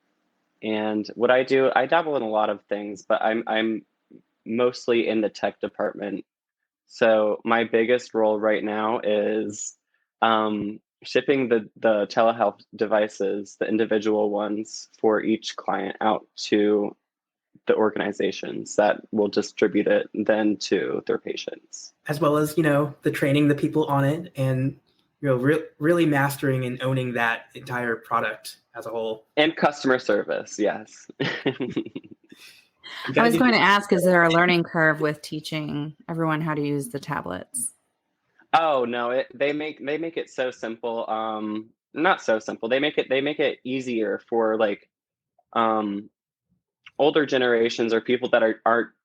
And what I do, I dabble in a lot of things, but I'm mostly in the tech department. So my biggest role right now is shipping the telehealth devices, the individual ones for each client, out to the organizations that will distribute it then to their patients. As well as, the training the people on it and, really mastering and owning that entire product as a whole. And customer service, yes. I was going to ask, is there a learning curve with teaching everyone how to use the tablets? Oh no, they make it so simple. Not so simple. They make it easier for older generations or people that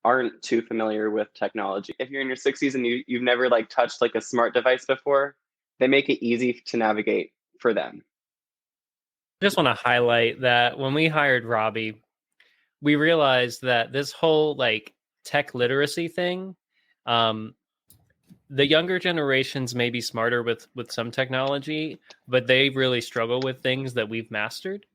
aren't too familiar with technology. If you're in your 60s and you've never touched a smart device before, they make it easy to navigate for them. I just want to highlight that when we hired Robbie, we realized that this whole tech literacy thing, the younger generations may be smarter with some technology, but they really struggle with things that we've mastered.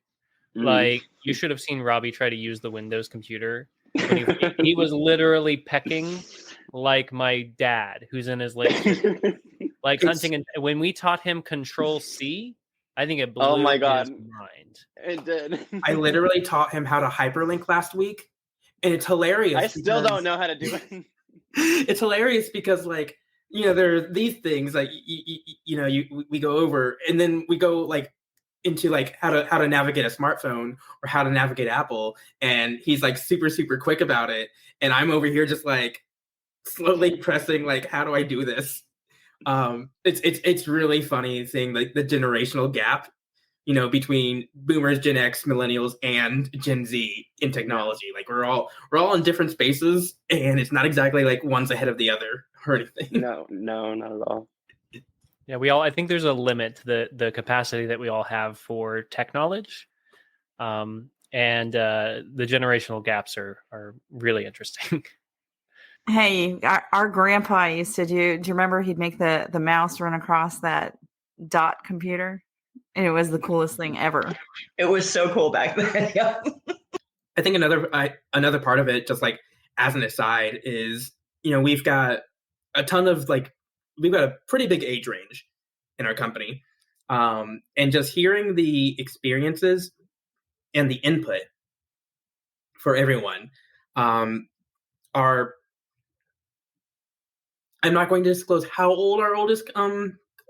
You should have seen Robbie try to use the Windows computer. He was literally pecking like my dad, who's in his late 50s, hunting. And when we taught him Control-C, I think it blew his mind. It did. I literally taught him how to hyperlink last week, and it's hilarious. I still don't know how to do it. It's hilarious because there are these things we go over, and then we go into how to navigate a smartphone or how to navigate Apple, and he's super, super quick about it, and I'm over here just slowly pressing how do I do this? It's really funny seeing the generational gap, between boomers, Gen X, millennials, and Gen Z in technology. We're all in different spaces, and it's not exactly one's ahead of the other or anything. No, not at all. Yeah, I think there's a limit to the capacity that we all have for tech knowledge. And the generational gaps are really interesting. Hey, our grandpa used to do you remember he'd make the mouse run across that dot computer? And it was the coolest thing ever. It was so cool back then. Yeah. I think another part of it, just like as an aside, is we've got a ton of we've got a pretty big age range in our company, and just hearing the experiences and the input for everyone are. I'm not going to disclose how old our oldest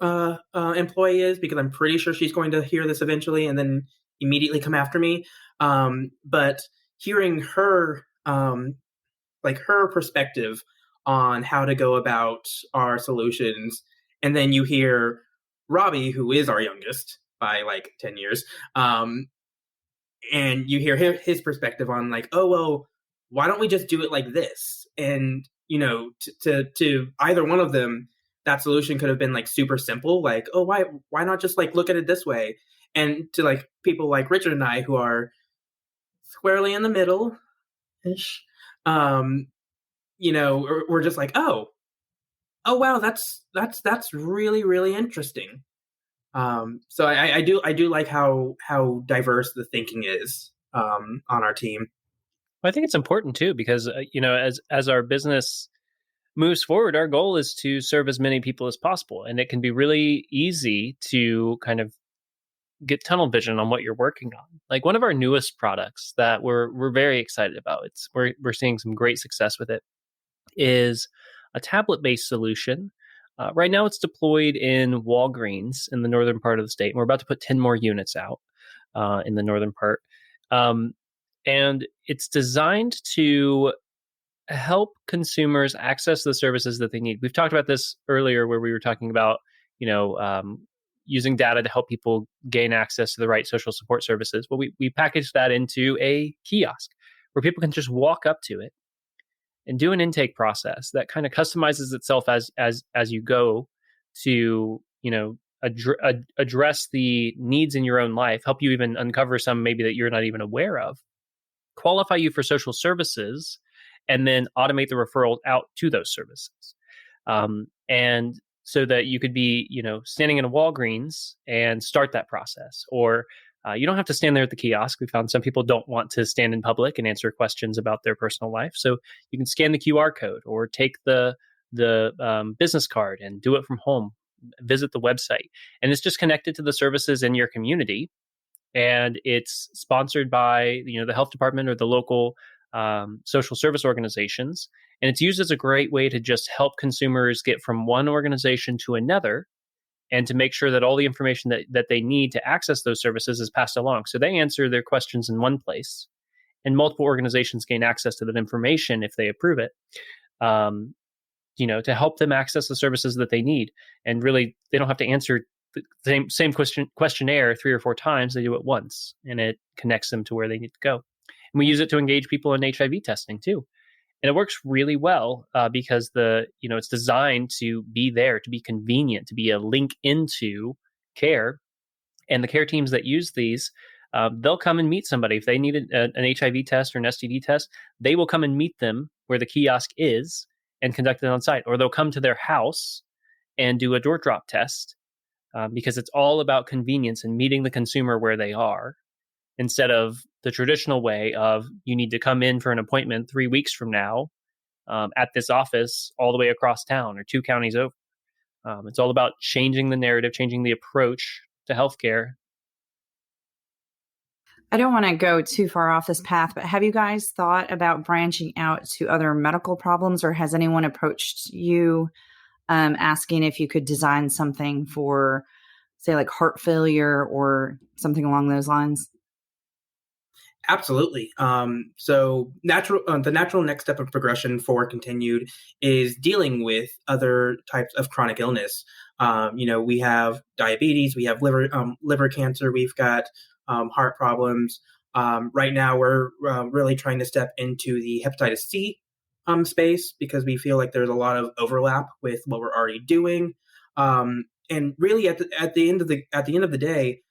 employee is, because I'm pretty sure she's going to hear this eventually and then immediately come after me. But hearing her, her perspective on how to go about our solutions, and then you hear Robbie, who is our youngest by 10 years, and you hear his perspective on oh, well, why don't we just do it like this? And to either one of them, that solution could have been super simple, oh, why not just look at it this way? And to people like Richard and I, who are squarely in the middle ish, we're just oh wow, that's really, really interesting. So I do like how diverse the thinking is on our team. Well, I think it's important too, because as our business moves forward, our goal is to serve as many people as possible, and it can be really easy to kind of get tunnel vision on what you're working on. Like one of our newest products that we're very excited about, we're seeing some great success with it, is a tablet-based solution. Right now, it's deployed in Walgreens in the northern part of the state, and we're about to put 10 more units out in the northern part. And it's designed to help consumers access the services that they need. We've talked about this earlier, where we were talking about, using data to help people gain access to the right social support services. Well, we packaged that into a kiosk where people can just walk up to it and do an intake process that kind of customizes itself as you go to, address the needs in your own life, help you even uncover some maybe that you're not even aware of, qualify you for social services, and then automate the referral out to those services. And so that you could be, standing in a Walgreens and start that process. Or you don't have to stand there at the kiosk. We found some people don't want to stand in public and answer questions about their personal life. So you can scan the QR code or take the business card and do it from home, visit the website. And it's just connected to the services in your community. And it's sponsored by the health department or the local social service organizations. And it's used as a great way to just help consumers get from one organization to another, and to make sure that all the information that they need to access those services is passed along. So they answer their questions in one place, and multiple organizations gain access to that information if they approve it, to help them access the services that they need. And really, they don't have to answer the same questionnaire 3 or 4 times. They do it once, and it connects them to where they need to go. And we use it to engage people in HIV testing too. And it works really well because it's designed to be there, to be convenient, to be a link into care. And the care teams that use these, they'll come and meet somebody. If they need an HIV test or an STD test, they will come and meet them where the kiosk is and conduct it on site. Or they'll come to their house and do a door drop test, because it's all about convenience and meeting the consumer where they are, instead of the traditional way of you need to come in for an appointment 3 weeks from now at this office all the way across town or 2 counties over. It's all about changing the narrative, changing the approach to healthcare. I don't want to go too far off this path, but have you guys thought about branching out to other medical problems, or has anyone approached you asking if you could design something for, say, like heart failure or something along those lines? Absolutely. So the natural next step of progression for Continued is dealing with other types of chronic illness. We have diabetes, we have liver cancer, we've got heart problems. Right now, we're really trying to step into the hepatitis C space, because we feel like there's a lot of overlap with what we're already doing. And really, at the end of the day,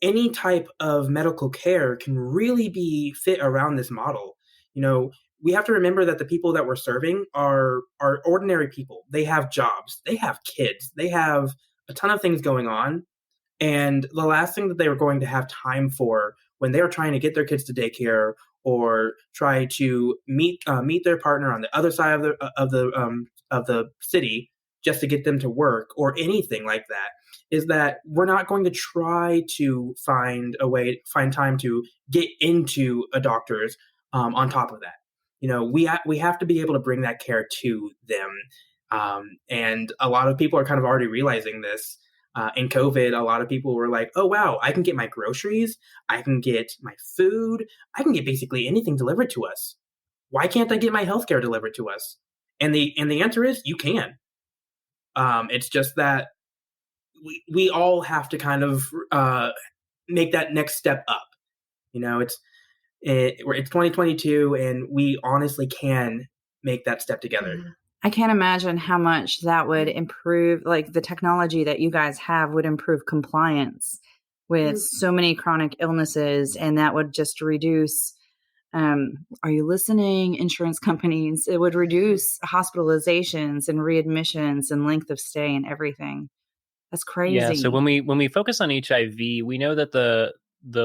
any type of medical care can really be fit around this model. we have to remember that the people that we're serving are ordinary people. They have jobs, they have kids, they have a ton of things going on. And the last thing that they were going to have time for when they were trying to get their kids to daycare or try to meet their partner on the other side of the city just to get them to work or anything like that, is that we're not going to try to find time to get into a doctor's on top of that. We have to be able to bring that care to them. And a lot of people are kind of already realizing this. In COVID, a lot of people were like, oh, wow, I can get my groceries, I can get my food, I can get basically anything delivered to us. Why can't I get my healthcare delivered to us? And the answer is you can. It's just that we all have to kind of make that next step up. It's 2022, and we honestly can make that step together. I can't imagine how much that would improve, like the technology that you guys have would improve compliance with so many chronic illnesses, and that would just reduce, are you listening, insurance companies? It would reduce hospitalizations and readmissions and length of stay and everything. That's crazy. Yeah, so when we focus on HIV, we know that the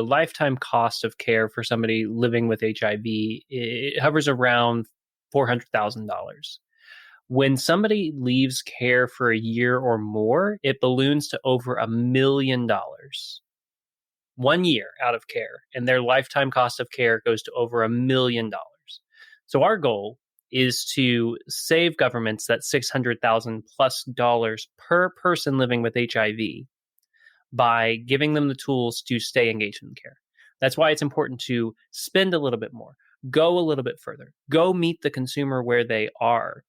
lifetime cost of care for somebody living with HIV, it hovers around $400,000. When somebody leaves care for a year or more, it balloons to over $1 million. 1 year out of care, and their lifetime cost of care goes to over $1 million. So our goal is to save governments that $600,000+ per person living with HIV by giving them the tools to stay engaged in care. That's why it's important to spend a little bit more, go a little bit further, go meet the consumer where they are.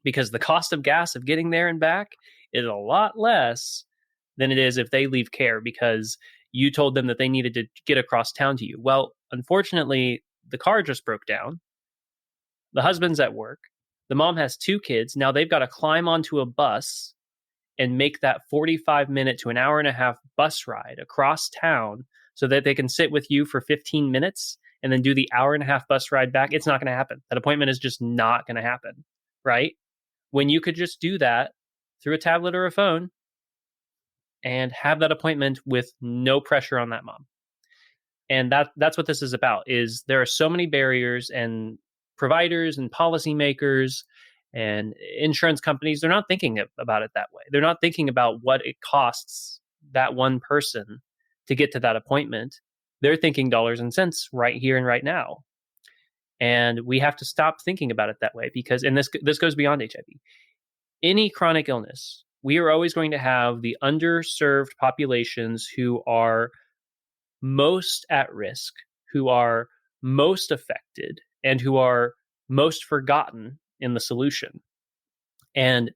Because the cost of gas of getting there and back is a lot less than it is if they leave care because you told them that they needed to get across town to you. Well, unfortunately, the car just broke down. The husband's at work. The mom has 2 kids. Now they've got to climb onto a bus and make that 45-minute to an hour and a half bus ride across town so that they can sit with you for 15 minutes and then do the hour and a half bus ride back. It's not going to happen. That appointment is just not going to happen, right? When you could just do that through a tablet or a phone and have that appointment with no pressure on that mom. And that's what this is about, is there are so many barriers, and providers and policymakers and insurance companies, they're not thinking about it that way. They're not thinking about what it costs that one person to get to that appointment. They're thinking dollars and cents right here and right now. And we have to stop thinking about it that way because, and this goes beyond HIV. Any chronic illness, we are always going to have the underserved populations who are most at risk, who are most affected, and who are most forgotten in the solution. And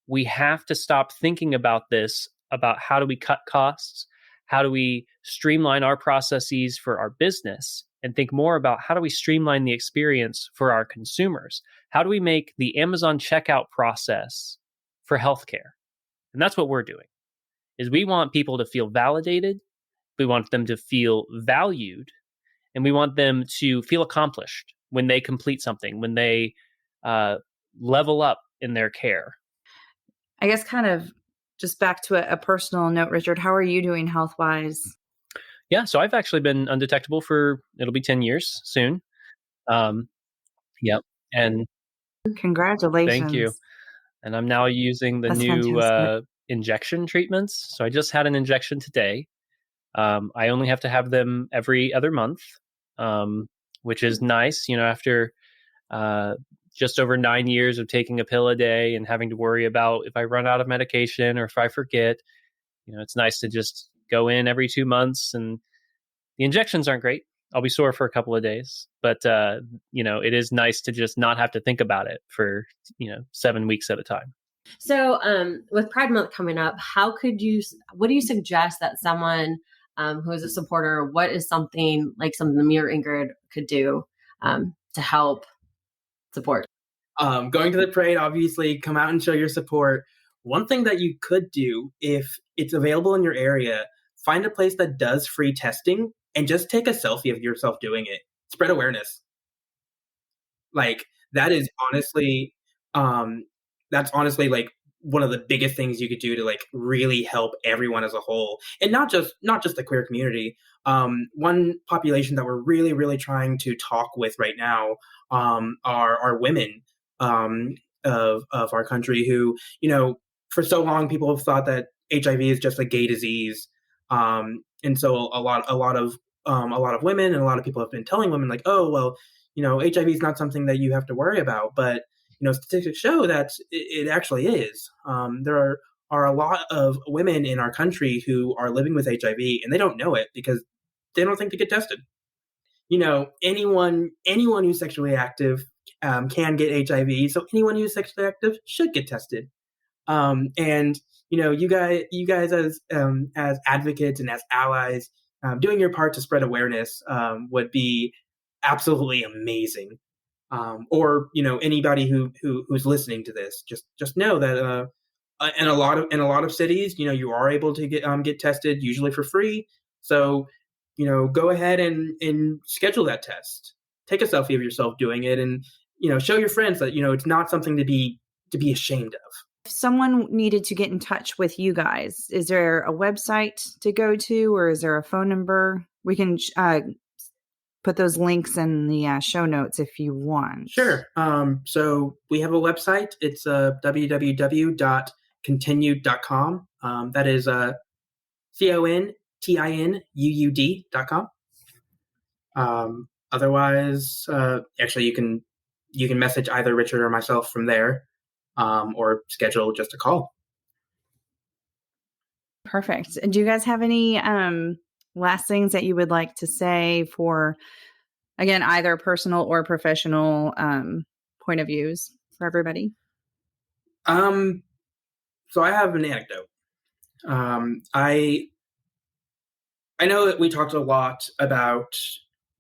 we have to stop thinking about this, about how do we cut costs, how do we streamline our processes for our business, and think more about how do we streamline the experience for our consumers? How do we make the Amazon checkout process for healthcare? And that's what we're doing, is we want people to feel validated, we want them to feel valued, and we want them to feel accomplished when they complete something, when they level up in their care. I guess kind of just back to a personal note, Richard, how are you doing health-wise? Yeah, so I've actually been undetectable for, it'll be 10 years soon. Yep. And congratulations. Thank you. And I'm now using the new injection treatments. So I just had an injection today. I only have to have them every other month, which is nice, after just over 9 years of taking a pill a day and having to worry about if I run out of medication or if I forget. It's nice to just go in every 2 months, and the injections aren't great. I'll be sore for a couple of days, but it is nice to just not have to think about it for 7 weeks at a time. So with Pride Month coming up, what do you suggest that someone who is a supporter, what is something me or Ingrid could do to help support? Going to the parade, obviously, come out and show your support. One thing that you could do, if it's available in your area, find a place that does free testing and just take a selfie of yourself doing it. Spread awareness. Like that is honestly, that's honestly like one of the biggest things you could do to like really help everyone as a whole, and not just the queer community. One population that we're really trying to talk with right now are women of our country who, for so long people have thought that HIV is just a gay disease, and so a lot of women and a lot of people have been telling women like, oh well, HIV is not something that you have to worry about, but statistics show that it actually is. There are a lot of women in our country who are living with HIV and they don't know it because they don't think to get tested. Anyone who's sexually active can get HIV, so anyone who's sexually active should get tested. And you guys as advocates and as allies, doing your part to spread awareness would be absolutely amazing. Or anybody who's listening to this, just know that in a lot of cities, you are able to get tested, usually for free. So go ahead and schedule that test. Take a selfie of yourself doing it, and show your friends that it's not something to be ashamed of. If someone needed to get in touch with you guys, is there a website to go to, or is there a phone number? We can put those links in the show notes if you want. Sure. So we have a website. It's www.continued.com. That is CONTINUUD.com. Otherwise, actually, you can message either Richard or myself from there, or schedule just a call. Perfect. Do you guys have any last things that you would like to say for, again, either personal or professional point of views for everybody? So I have an anecdote. I know that we talked a lot about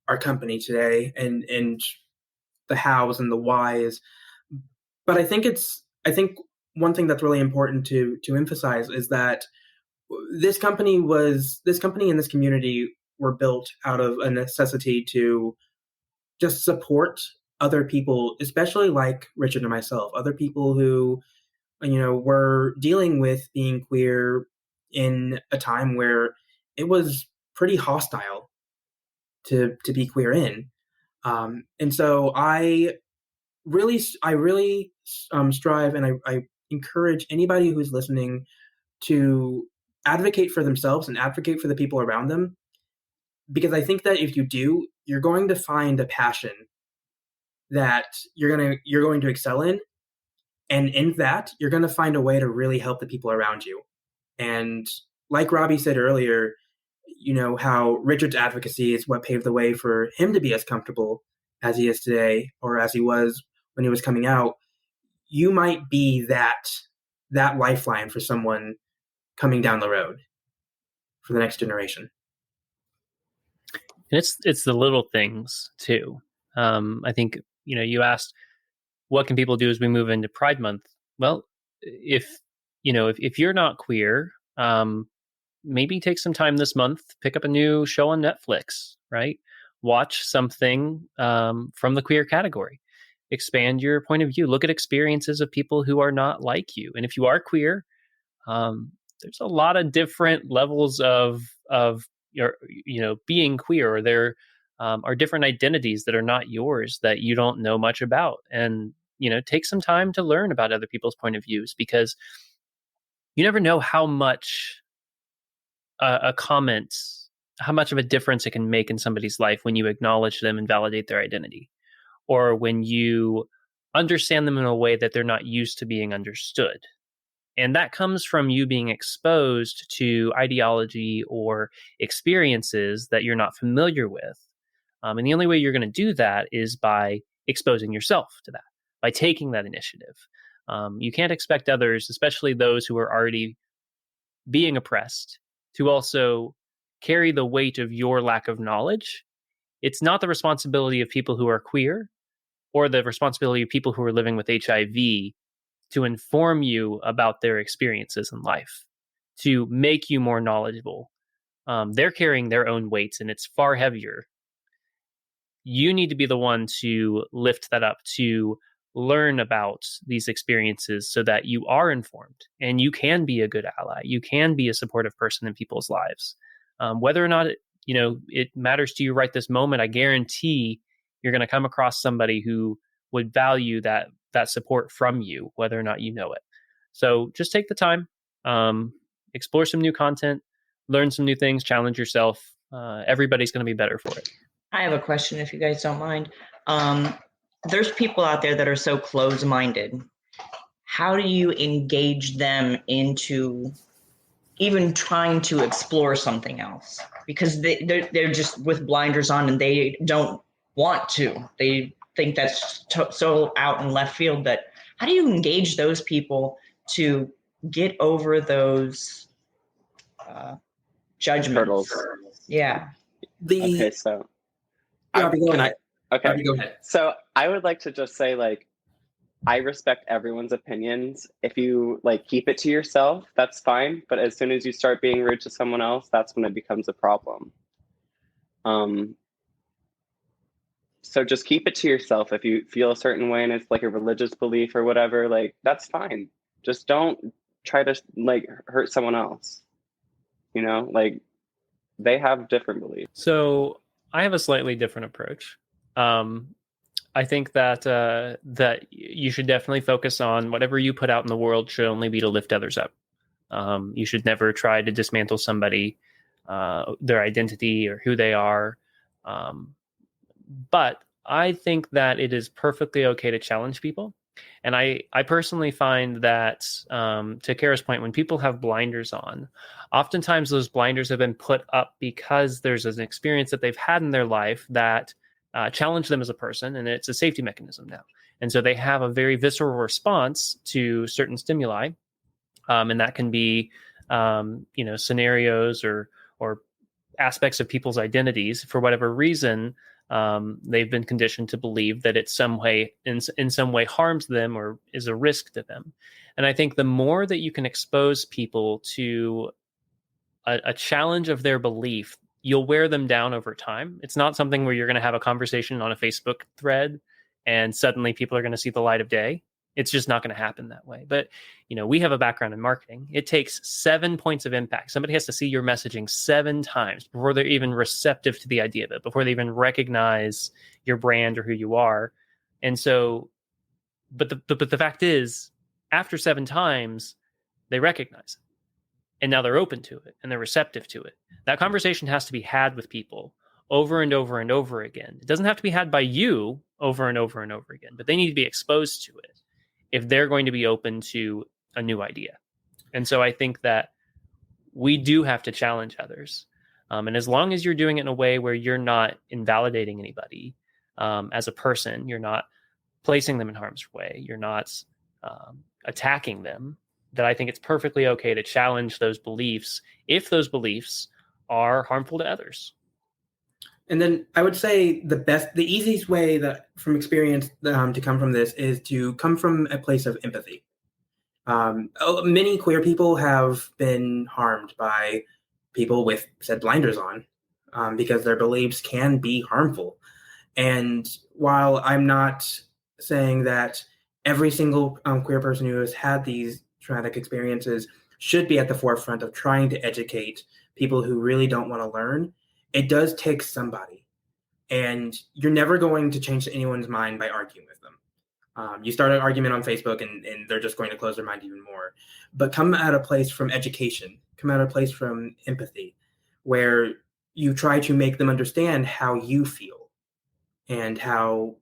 our company today and the hows and the whys, but I think one thing that's really important to emphasize is that this company and this community were built out of a necessity to just support other people, especially like Richard and myself, other people who, were dealing with being queer in a time where it was pretty hostile to be queer in. And so I really strive, and I encourage anybody who's listening to advocate for themselves and advocate for the people around them, because I think that if you do, you're going to find a passion that you're going to excel in, and in that you're going to find a way to really help the people around you. And like Robbie said earlier, how Richard's advocacy is what paved the way for him to be as comfortable as he is today, or as he was when he was coming out. You might be that lifeline for someone coming down the road for the next generation. And it's the little things too. I think, you asked, what can people do as we move into Pride Month? Well, if you're not queer, maybe take some time this month, pick up a new show on Netflix, right? Watch something from the queer category. Expand your point of view. Look at experiences of people who are not like you. And if you are queer, there's a lot of different levels of your, being queer, or there are different identities that are not yours that you don't know much about. And, take some time to learn about other people's point of views, because you never know how much a comment, how much of a difference it can make in somebody's life when you acknowledge them and validate their identity, or when you understand them in a way that they're not used to being understood. And that comes from you being exposed to ideology or experiences that you're not familiar with. And the only way you're going to do that is by exposing yourself to that, by taking that initiative. You can't expect others, especially those who are already being oppressed, to also carry the weight of your lack of knowledge. It's not the responsibility of people who are queer or the responsibility of people who are living with HIV to inform you about their experiences in life, to make you more knowledgeable. They're carrying their own weights, and it's far heavier. you need to be the one to lift that up, to learn about these experiences so that you are informed and you can be a good ally. You can be a supportive person in people's lives. Whether or not it matters to you right this moment, I guarantee you're going to come across somebody who would value that support from you, whether or not you know it. So just take the time, explore some new content, learn some new things, challenge yourself. Everybody's going to be better for it. I have a question, if you guys don't mind. There's people out there that are so closed-minded. How do you engage them into even trying to explore something else? Because they're just with blinders on and they don't want to. They think that's so out in left field. But how do you engage those people to get over those judgments? Hurdles. Yeah. Okay, so Go ahead. Okay. Go ahead. So I would like to just say, like, I respect everyone's opinions. If you keep it to yourself, that's fine. But as soon as you start being rude to someone else, that's when it becomes a problem. So just keep it to yourself. If you feel a certain way and it's like a religious belief or whatever, that's fine. Just don't try to hurt someone else. They have different beliefs. So I have a slightly different approach. I think that you should definitely focus on whatever you put out in the world should only be to lift others up. You should never try to dismantle somebody, their identity or who they are. But I think that it is perfectly okay to challenge people. And I personally find that, to Kara's point, when people have blinders on, oftentimes those blinders have been put up because there's an experience that they've had in their life that challenged them as a person, and it's a safety mechanism now. And so they have a very visceral response to certain stimuli. And that can be, scenarios or aspects of people's identities. For whatever reason, they've been conditioned to believe that it in some way harms them or is a risk to them. And I think the more that you can expose people to a challenge of their belief, you'll wear them down over time. It's not something where you're going to have a conversation on a Facebook thread and suddenly people are going to see the light of day. It's just not going to happen that way. But, we have a background in marketing. It takes 7 points of impact. Somebody has to see your messaging 7 times before they're even receptive to the idea of it, before they even recognize your brand or who you are. And so, but the fact is, after 7 times, they recognize it. And now they're open to it and they're receptive to it. That conversation has to be had with people over and over and over again. It doesn't have to be had by you over and over and over again, but they need to be exposed to it if they're going to be open to a new idea. And so I think that we do have to challenge others. And as long as you're doing it in a way where you're not invalidating anybody as a person, you're not placing them in harm's way, you're not attacking them, that I think it's perfectly okay to challenge those beliefs if those beliefs are harmful to others. And then I would say the easiest way that from experience to come from this is to come from a place of empathy. Many queer people have been harmed by people with said blinders on because their beliefs can be harmful. And while I'm not saying that every single queer person who has had these traumatic experiences should be at the forefront of trying to educate people who really don't want to learn, it does take somebody. And you're never going to change anyone's mind by arguing with them. You start an argument on Facebook and they're just going to close their mind even more. But come at a place from education, come at a place from empathy, where you try to make them understand how you feel and how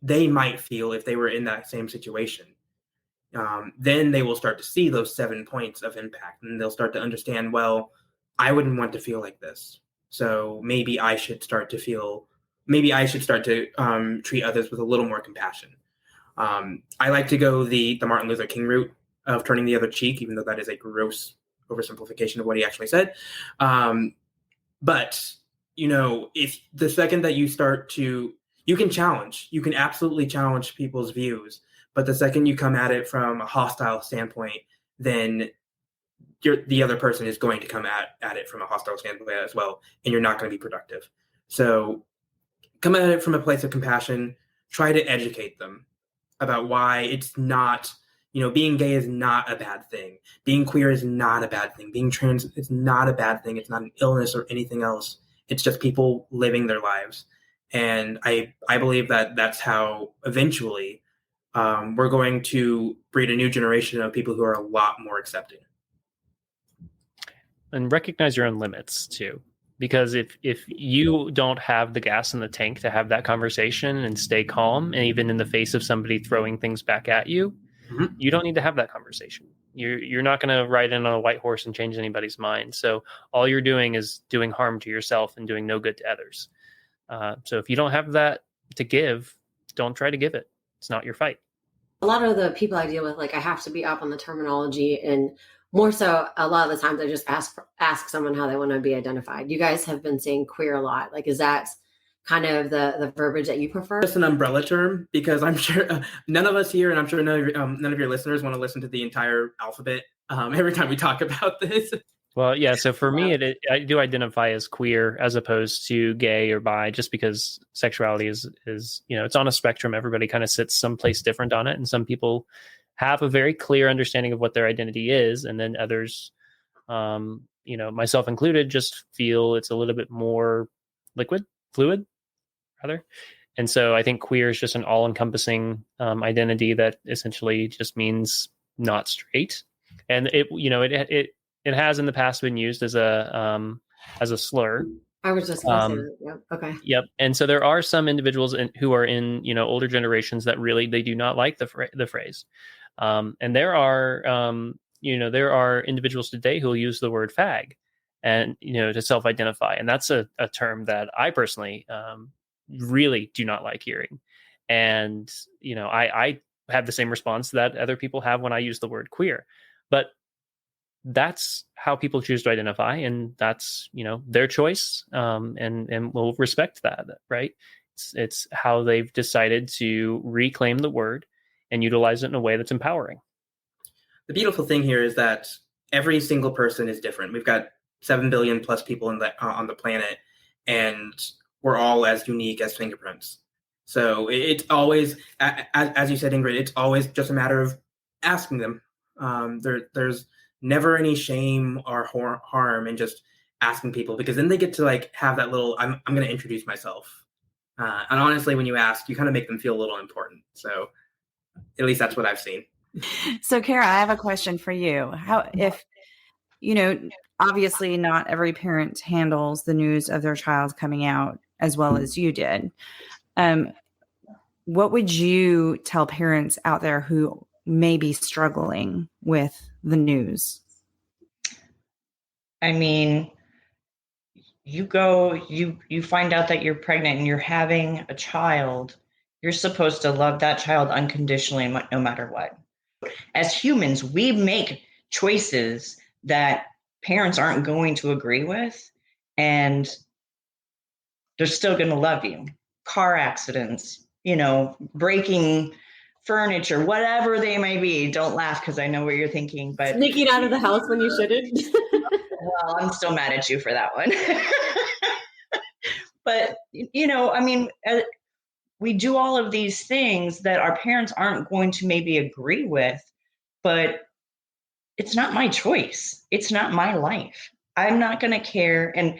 they might feel if they were in that same situation. Then they will start to see those 7 points of impact, and they'll start to understand, well, I wouldn't want to feel like this. So maybe I should start to treat others with a little more compassion. I like to go the Martin Luther King route of turning the other cheek, even though that is a gross oversimplification of what he actually said. But, if the second that you start to, you can absolutely challenge people's views. But the second you come at it from a hostile standpoint, then the other person is going to come at it from a hostile standpoint as well, and you're not going to be productive. So come at it from a place of compassion, try to educate them about why it's not, being gay is not a bad thing. Being queer is not a bad thing. Being trans is not a bad thing. It's not an illness or anything else. It's just people living their lives. And I believe that that's how eventually we're going to breed a new generation of people who are a lot more accepting. And recognize your own limits too. Because if you don't have the gas in the tank to have that conversation and stay calm, and even in the face of somebody throwing things back at you, you don't need to have that conversation. You're not going to ride in on a white horse and change anybody's mind. So all you're doing is doing harm to yourself and doing no good to others. So if you don't have that to give, don't try to give it. It's not your fight. A lot of the people I deal with, like, I have to be up on the terminology, and more so, a lot of the times I just ask someone how they want to be identified. You guys have been saying queer a lot. Like, is that kind of the verbiage that you prefer? Just an umbrella term, because I'm sure none of us here, and I'm sure none of your listeners want to listen to the entire alphabet every time we talk about this. Well, yeah. So for me, I do identify as queer as opposed to gay or bi, just because sexuality is it's on a spectrum. Everybody kind of sits someplace different on it, and some people have a very clear understanding of what their identity is, and then others, myself included, just feel it's a little bit more fluid, rather. And so I think queer is just an all-encompassing identity that essentially just means not straight, and it has in the past been used as a slur. I was just going to say that. Yep. Okay. Yep. And so there are some individuals who are in older generations that really they do not like the phrase. And there are individuals today who will use the word fag and to self-identify, and that's a term that I personally really do not like hearing. And I have the same response that other people have when I use the word queer, but that's how people choose to identify, and that's their choice, and we'll respect that, right? It's how they've decided to reclaim the word and utilize it in a way that's empowering. The beautiful thing here is that every single person is different. We've got 7 billion plus people on the planet, and we're all as unique as fingerprints. So it's always, as you said, Ingrid, it's always just a matter of asking them. There's never any shame or harm in just asking people, because then they get to have that little, I'm going to introduce myself. And honestly, when you ask, you kind of make them feel a little important. So at least that's what I've seen. So Kara, I have a question for you. Obviously not every parent handles the news of their child coming out as well as you did. What would you tell parents out there who may be struggling with the news? I mean, you find out that you're pregnant and you're having a child. You're supposed to love that child unconditionally, no matter what. As humans, we make choices that parents aren't going to agree with, and they're still going to love you. Car accidents, breaking furniture, whatever they may be. Don't laugh, because I know what you're thinking. But sneaking out of the house when you shouldn't. Well, I'm still mad at you for that one. But we do all of these things that our parents aren't going to maybe agree with, but it's not my choice. It's not my life. I'm not going to care. And,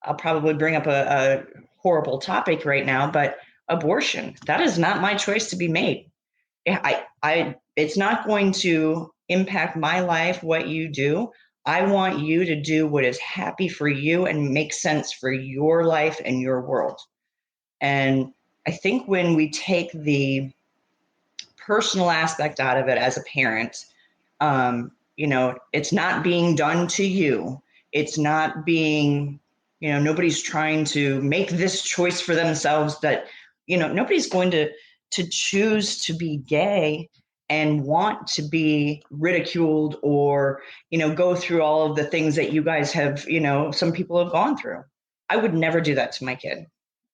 I'll probably bring up a horrible topic right now, but abortion, that is not my choice to be made. It's not going to impact my life, what you do. I want you to do what is happy for you and makes sense for your life and your world. And I think when we take the personal aspect out of it as a parent, it's not being done to you. It's not being, nobody's trying to make this choice for themselves, that, nobody's going to choose to be gay and want to be ridiculed or, go through all of the things that you guys have, some people have gone through. I would never do that to my kid.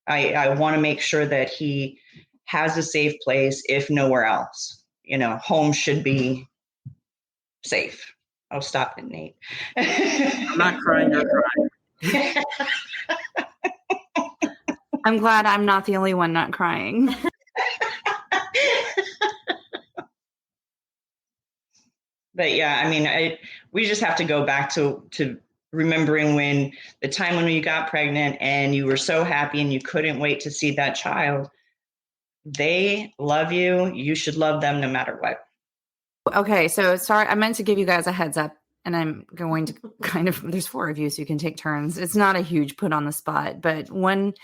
I want to make sure that he has a safe place, if nowhere else. Home should be safe. Oh, stop it, Nate. I'm not crying, you're crying. I'm glad I'm not the only one not crying. But yeah, I mean, we just have to go back to remembering when the time when you got pregnant and you were so happy and you couldn't wait to see that child. They love you. You should love them no matter what. Okay, so sorry, I meant to give you guys a heads up, and I'm going to there's 4 of you, so you can take turns. It's not a huge put on the spot, but one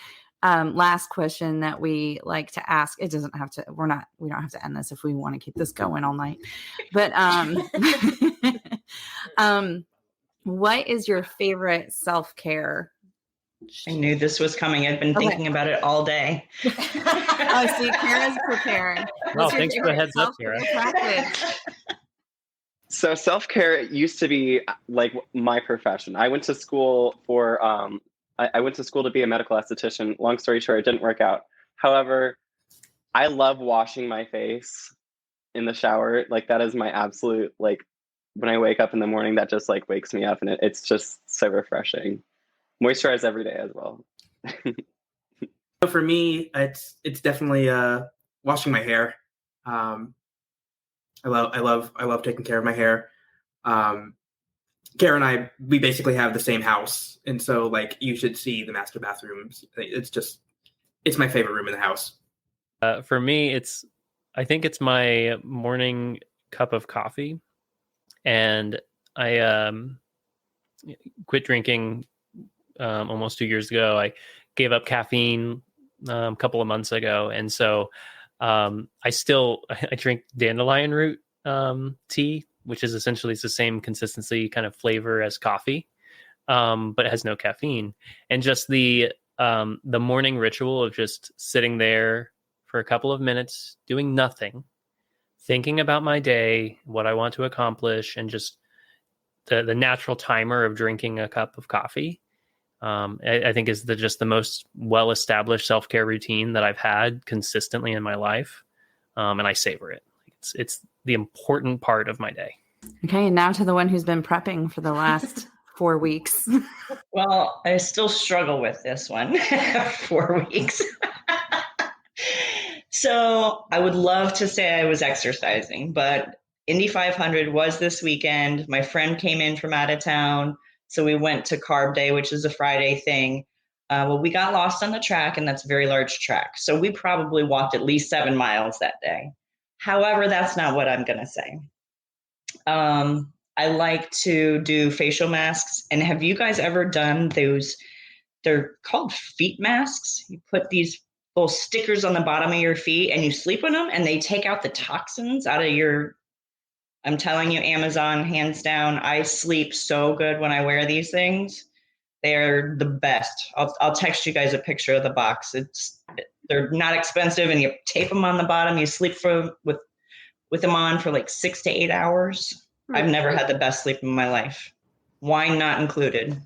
last question that we like to ask, it doesn't have to, we don't have to end this if we want to keep this going all night. But what is your favorite self-care? I knew this was coming. I've been thinking about it all day. Oh, see, Kara's prepared. Well, thanks for the heads up, Kara. So self-care used to be like my profession. I went to school for, I went to school to be a medical esthetician. Long story short, it didn't work out. However, I love washing my face in the shower. Like that is my absolute, like when I wake up in the morning, that just like wakes me up, and it's just so refreshing. Moisturize every day as well. So for me, it's definitely washing my hair. I love taking care of my hair. Kara and I, we basically have the same house, and so like you should see the master bathrooms. It's my favorite room in the house. For me, I think it's my morning cup of coffee, and I quit drinking almost 2 years ago. I gave up caffeine a couple of months ago, and so I drink dandelion root tea, which is essentially it's the same consistency, kind of flavor as coffee, but it has no caffeine. And just the morning ritual of just sitting there for a couple of minutes, doing nothing, thinking about my day, what I want to accomplish, and just the natural timer of drinking a cup of coffee. I think is just the most well-established self-care routine that I've had consistently in my life. And I savor it. It's the important part of my day. Okay. And now to the one who's been prepping for the last 4 weeks. Well, I still struggle with this one. 4 weeks. So I would love to say I was exercising, but Indy 500 was this weekend. My friend came in from out of town. So we went to Carb Day, which is a Friday thing. Well, we got lost on the track, and that's a very large track. So we probably walked at least 7 miles that day. However, that's not what I'm going to say. I like to do facial masks. And have you guys ever done those? They're called feet masks. You put these little stickers on the bottom of your feet and you sleep on them, and they take out the toxins out of your... I'm telling you, Amazon, hands down, I sleep so good when I wear these things. They're the best. I'll text you guys a picture of the box. They're not expensive, and you tape them on the bottom. You sleep with them on for like 6 to 8 hours. I've never had the best sleep in my life. Wine not included.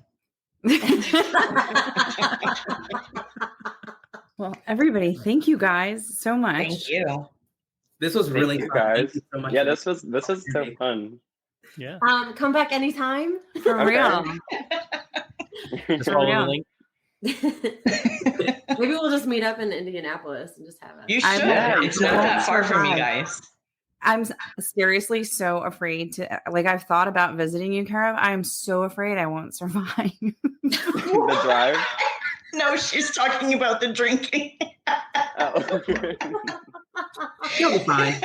Well, everybody, thank you guys so much. Thank you. This was really fun. Guys. Thank you so much. Yeah, this was so fun. Yeah. Come back anytime. For real. Just follow the link. Maybe we'll just meet up in Indianapolis and just have it. You should. It's not that far from you guys. I'm seriously so afraid to, like, I've thought about visiting you, Kara. I'm so afraid I won't survive. The drive? No, she's talking about the drinking. Oh. You'll be fine.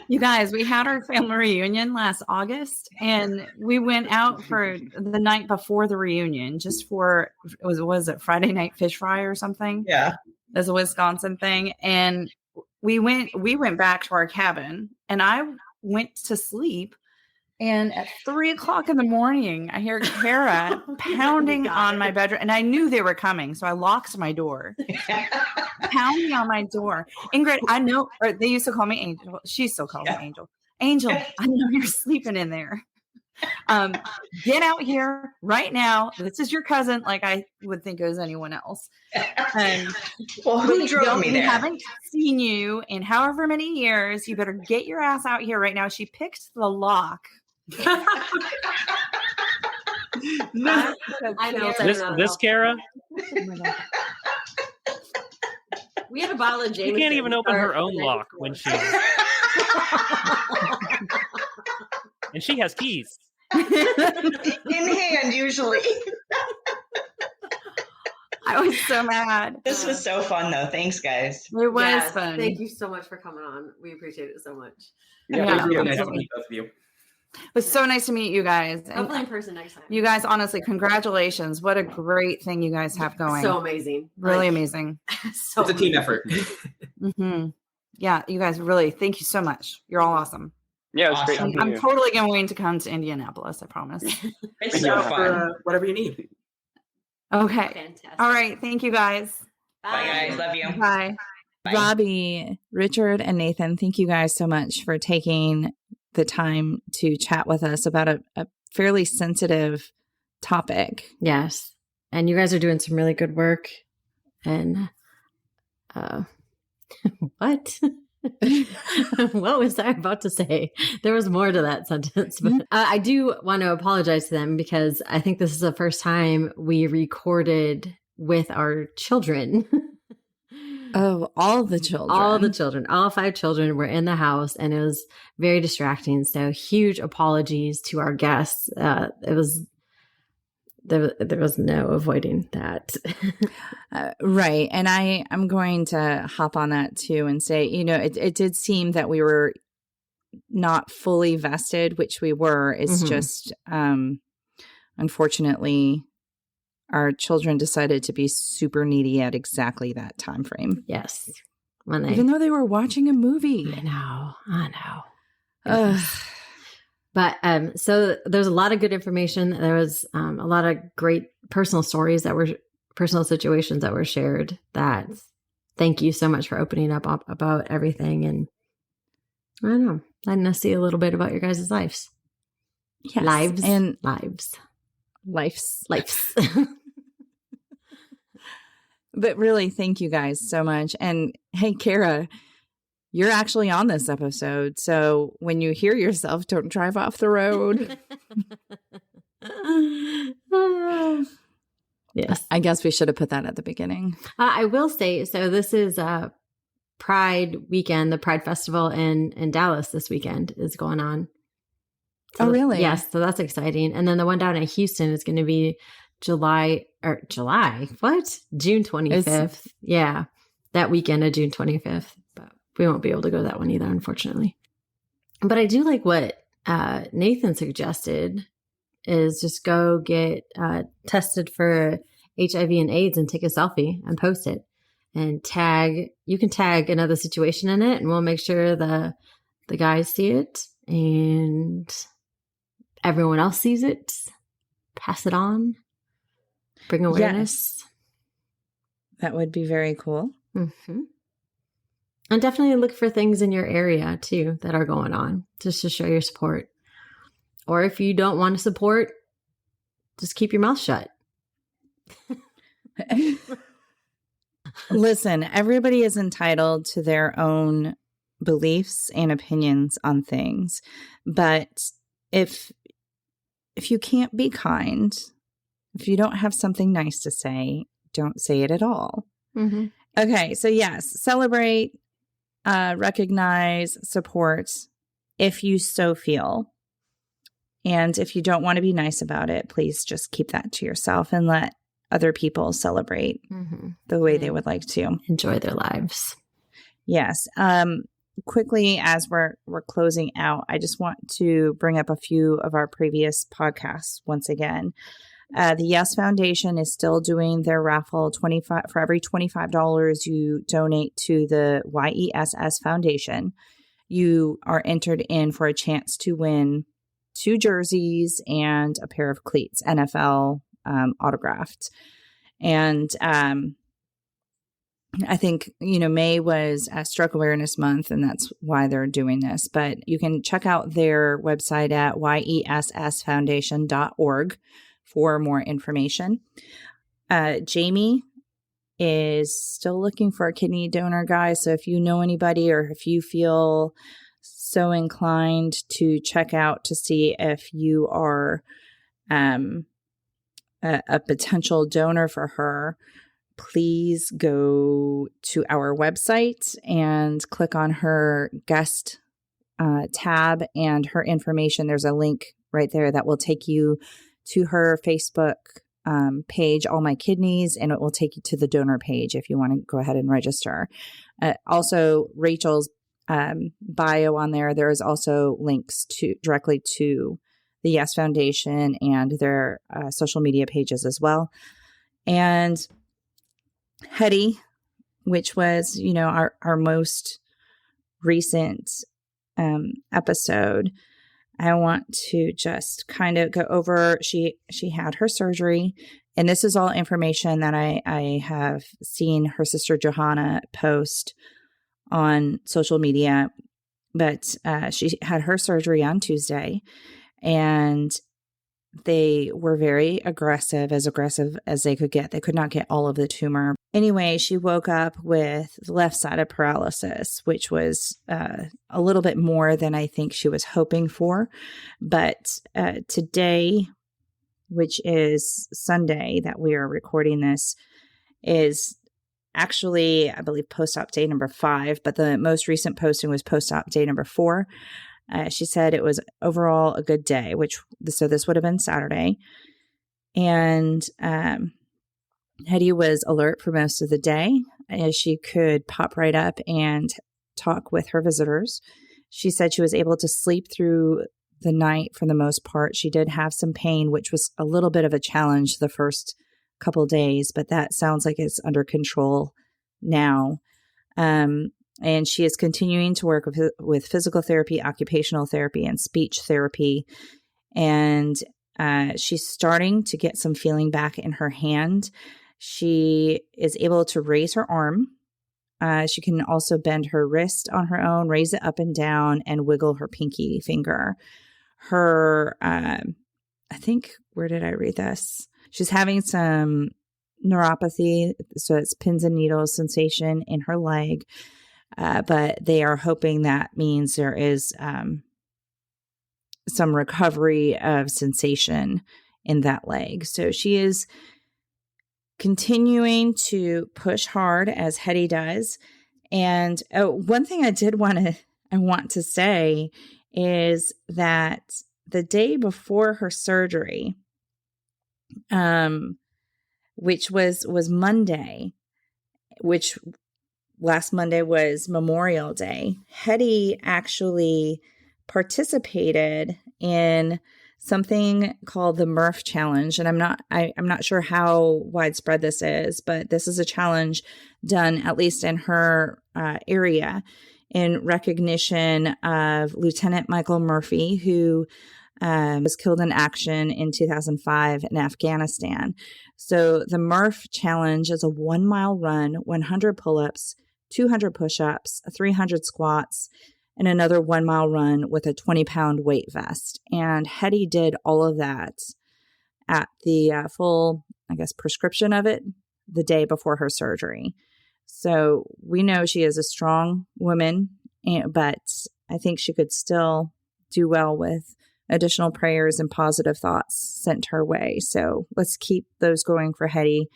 You guys, we had our family reunion last August, and we went out for the night before the reunion, just for, was it Friday night fish fry or something? Yeah. As a Wisconsin thing. And we went back to our cabin, and I went to sleep. And at 3:00 in the morning, I hear Kara pounding on my bedroom, and I knew they were coming, so I locked my door. Pounding on my door. Ingrid, I know, or they used to call me Angel. She still calls me Angel. Angel, I know you're sleeping in there. Get out here right now. This is your cousin, like I would think it was anyone else. Well, who drove me there? We haven't seen you in however many years. You better get your ass out here right now. She picked the lock. No. I know. This Kara, We had a bottle of she Jameson. can't even open her own the night lock before. when she and she has keys. In hand, usually. I was so mad. This was so fun, though. Thanks, guys. It was Yes, fun. Thank you so much for coming on. We appreciate it so much. It Yeah. was really nice to absolutely. meet both of you. It was so nice to meet you guys. And Hopefully in person next time. you guys, honestly, congratulations. What a great thing you guys have going. So amazing. really Like, amazing. So It's a team effort. Hmm. Yeah, you guys really, thank you so much. You're all awesome. Yeah, it was great Awesome. meeting I'm you. totally going to come to Indianapolis, I promise. It's And so yeah, fun. whatever you need. Okay. Fantastic. All right. Thank you guys. Bye, guys. Love you. Bye. Bye. Robbie, Richard, and Nathan, thank you guys so much for taking the time to chat with us about a fairly sensitive topic. Yes. And you guys are doing some really good work. And what? What was I about to say? There was more to that sentence. But I do want to apologize to them because I think this is the first time we recorded with our children. Oh, all the children. All the children, all 5 children were in the house, and it was very distracting. So huge apologies to our guests. It was there was no avoiding that. Right. And I'm going to hop on that too and say, it did seem that we were not fully vested, which we were. It's Mhm. just, unfortunately, our children decided to be super needy at exactly that time frame, Yes, when they. even though they were watching a movie. I know. Ugh. But so there's a lot of good information. There was a lot of great personal stories personal situations that were shared. That thank you so much for opening up about everything. And I don't know, letting us see a little bit about your guys' lives. Yes. Lives. And Lives. lives. But really, thank you guys so much. And hey, Kara, you're actually on this episode. So when you hear yourself, don't drive off the road. Yes. I guess we should have put that at the beginning. I will say, so this is Pride weekend. The Pride Festival in Dallas this weekend is going on. So, Oh, really? Yes. So that's exciting. And then the one down in Houston is going to be June 25th. Yeah. That weekend of June 25th. But we won't be able to go to that one either, unfortunately. But I do like what Nathan suggested is just go get tested for HIV and AIDS and take a selfie and post it and you can tag another situation in it, and we'll make sure the guys see it and everyone else sees it. Pass it on. Bring awareness. Yes. That would be very cool. Mm-hmm. And definitely look for things in your area too that are going on, just to show your support. Or if you don't want to support, just keep your mouth shut. Listen, everybody is entitled to their own beliefs and opinions on things. But if you can't be kind, if you don't have something nice to say, don't say it at all. Mm-hmm. Okay, so yes, celebrate, recognize, support if you so feel. And if you don't want to be nice about it, please just keep that to yourself and let other people celebrate the way they would like to. Enjoy their lives. Yes. Quickly, as we're closing out, I just want to bring up a few of our previous podcasts once again. The Yes Foundation is still doing their raffle. For every $25 you donate to the YESS Foundation, you are entered in for a chance to win 2 jerseys and a pair of cleats, NFL autographed. And I think, May was Stroke Awareness Month, and that's why they're doing this. But you can check out their website at yessfoundation.org for more information. Jamie is still looking for a kidney donor, guys. So if you know anybody, or if you feel so inclined to check out to see if you are a potential donor for her, please go to our website and click on her guest tab and her information. There's a link right there that will take you to her Facebook page, All My Kidneys, and it will take you to the donor page if you want to go ahead and register. Also, Rachel's bio on there, there is also links directly to the Yes Foundation and their social media pages as well. And Hetty, which was, our most recent episode, I want to just kind of go over, she had her surgery, and this is all information that I have seen her sister Johanna post on social media, but she had her surgery on Tuesday, and they were very aggressive as they could get. They could not get all of the tumor. Anyway, she woke up with left-sided paralysis, which was a little bit more than I think she was hoping for. But today, which is Sunday that we are recording this, is actually, I believe, post-op day number 5, but the most recent posting was post-op day number 4. She said it was overall a good day, so this would have been Saturday. And Hetty was alert for most of the day, as she could pop right up and talk with her visitors. She said she was able to sleep through the night for the most part. She did have some pain, which was a little bit of a challenge the first couple of days, but that sounds like it's under control now. And she is continuing to work with physical therapy, occupational therapy, and speech therapy. And she's starting to get some feeling back in her hand. She is able to raise her arm. She can also bend her wrist on her own, raise it up and down, and wiggle her pinky finger. Her, I think, where did I read this? She's having some neuropathy, so it's pins and needles sensation in her leg. But they are hoping that means there is some recovery of sensation in that leg. So she is continuing to push hard, as Hetty does. And one thing I want to say is that the day before her surgery, which was Monday, which last Monday was Memorial Day, Hetty actually participated in something called the Murph Challenge. And I'm not sure how widespread this is, but this is a challenge done, at least in her area, in recognition of Lieutenant Michael Murphy, who was killed in action in 2005 in Afghanistan. So the Murph Challenge is a 1-mile run, 100 pull-ups, 200 push-ups, 300 squats, and another 1-mile run with a 20-pound weight vest. And Hetty did all of that at the full, prescription of it the day before her surgery. So we know she is a strong woman, but I think she could still do well with additional prayers and positive thoughts sent her way. So let's keep those going for Hetty,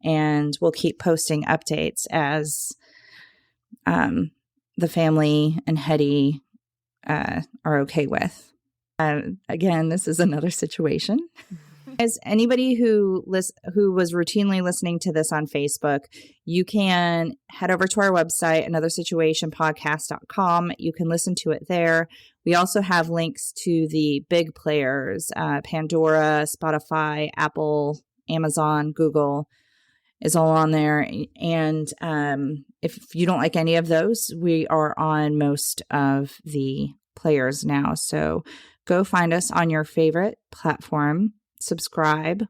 and we'll keep posting updates as the family and Hetty are okay with. Again, this is another situation. As anybody who was routinely listening to this on Facebook, you can head over to our website, anothersituationpodcast.com. You can listen to it there. We also have links to the big players, Pandora, Spotify, Apple, Amazon, Google is all on there. And if you don't like any of those, we are on most of the players now. So go find us on your favorite platform. Subscribe,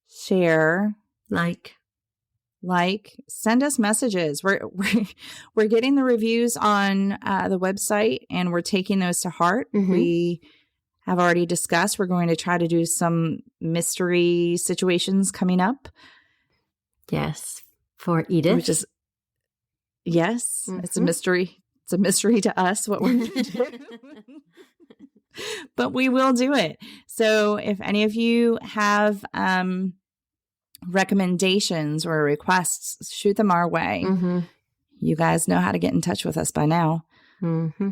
share, like, send us messages. We're getting the reviews on the website, and we're taking those to heart. Mm-hmm. We have already discussed we're going to try to do some mystery situations coming up. Yes, for Edith. Which is It's a mystery. It's a mystery to us what we're going to do. But we will do it. So if any of you have recommendations or requests, shoot them our way. Mm-hmm. You guys know how to get in touch with us by now. Mm-hmm.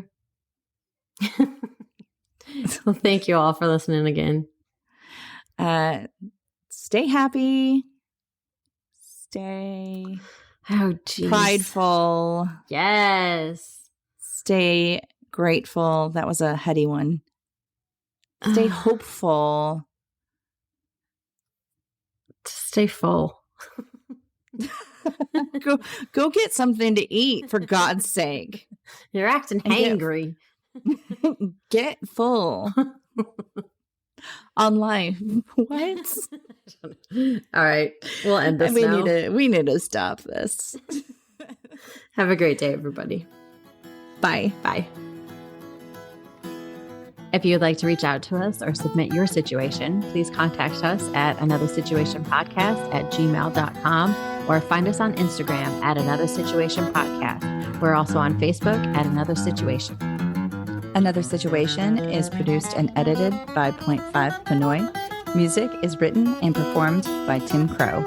So thank you all for listening again. Stay happy. Stay prideful. Yes. Stay grateful. That was a heady one. Stay hopeful. Stay full. Go get something to eat, for God's sake. You're acting hangry. Get full on life. What? All right. We'll end this now. We need to stop this. Have a great day, everybody. Bye. Bye. If you would like to reach out to us or submit your situation, please contact us at anothersituationpodcast@gmail.com or find us on Instagram at Another Situation Podcast. We're also on Facebook at Another Situation. Another Situation is produced and edited by Point 5 Pinoy. Music is written and performed by Tim Crow.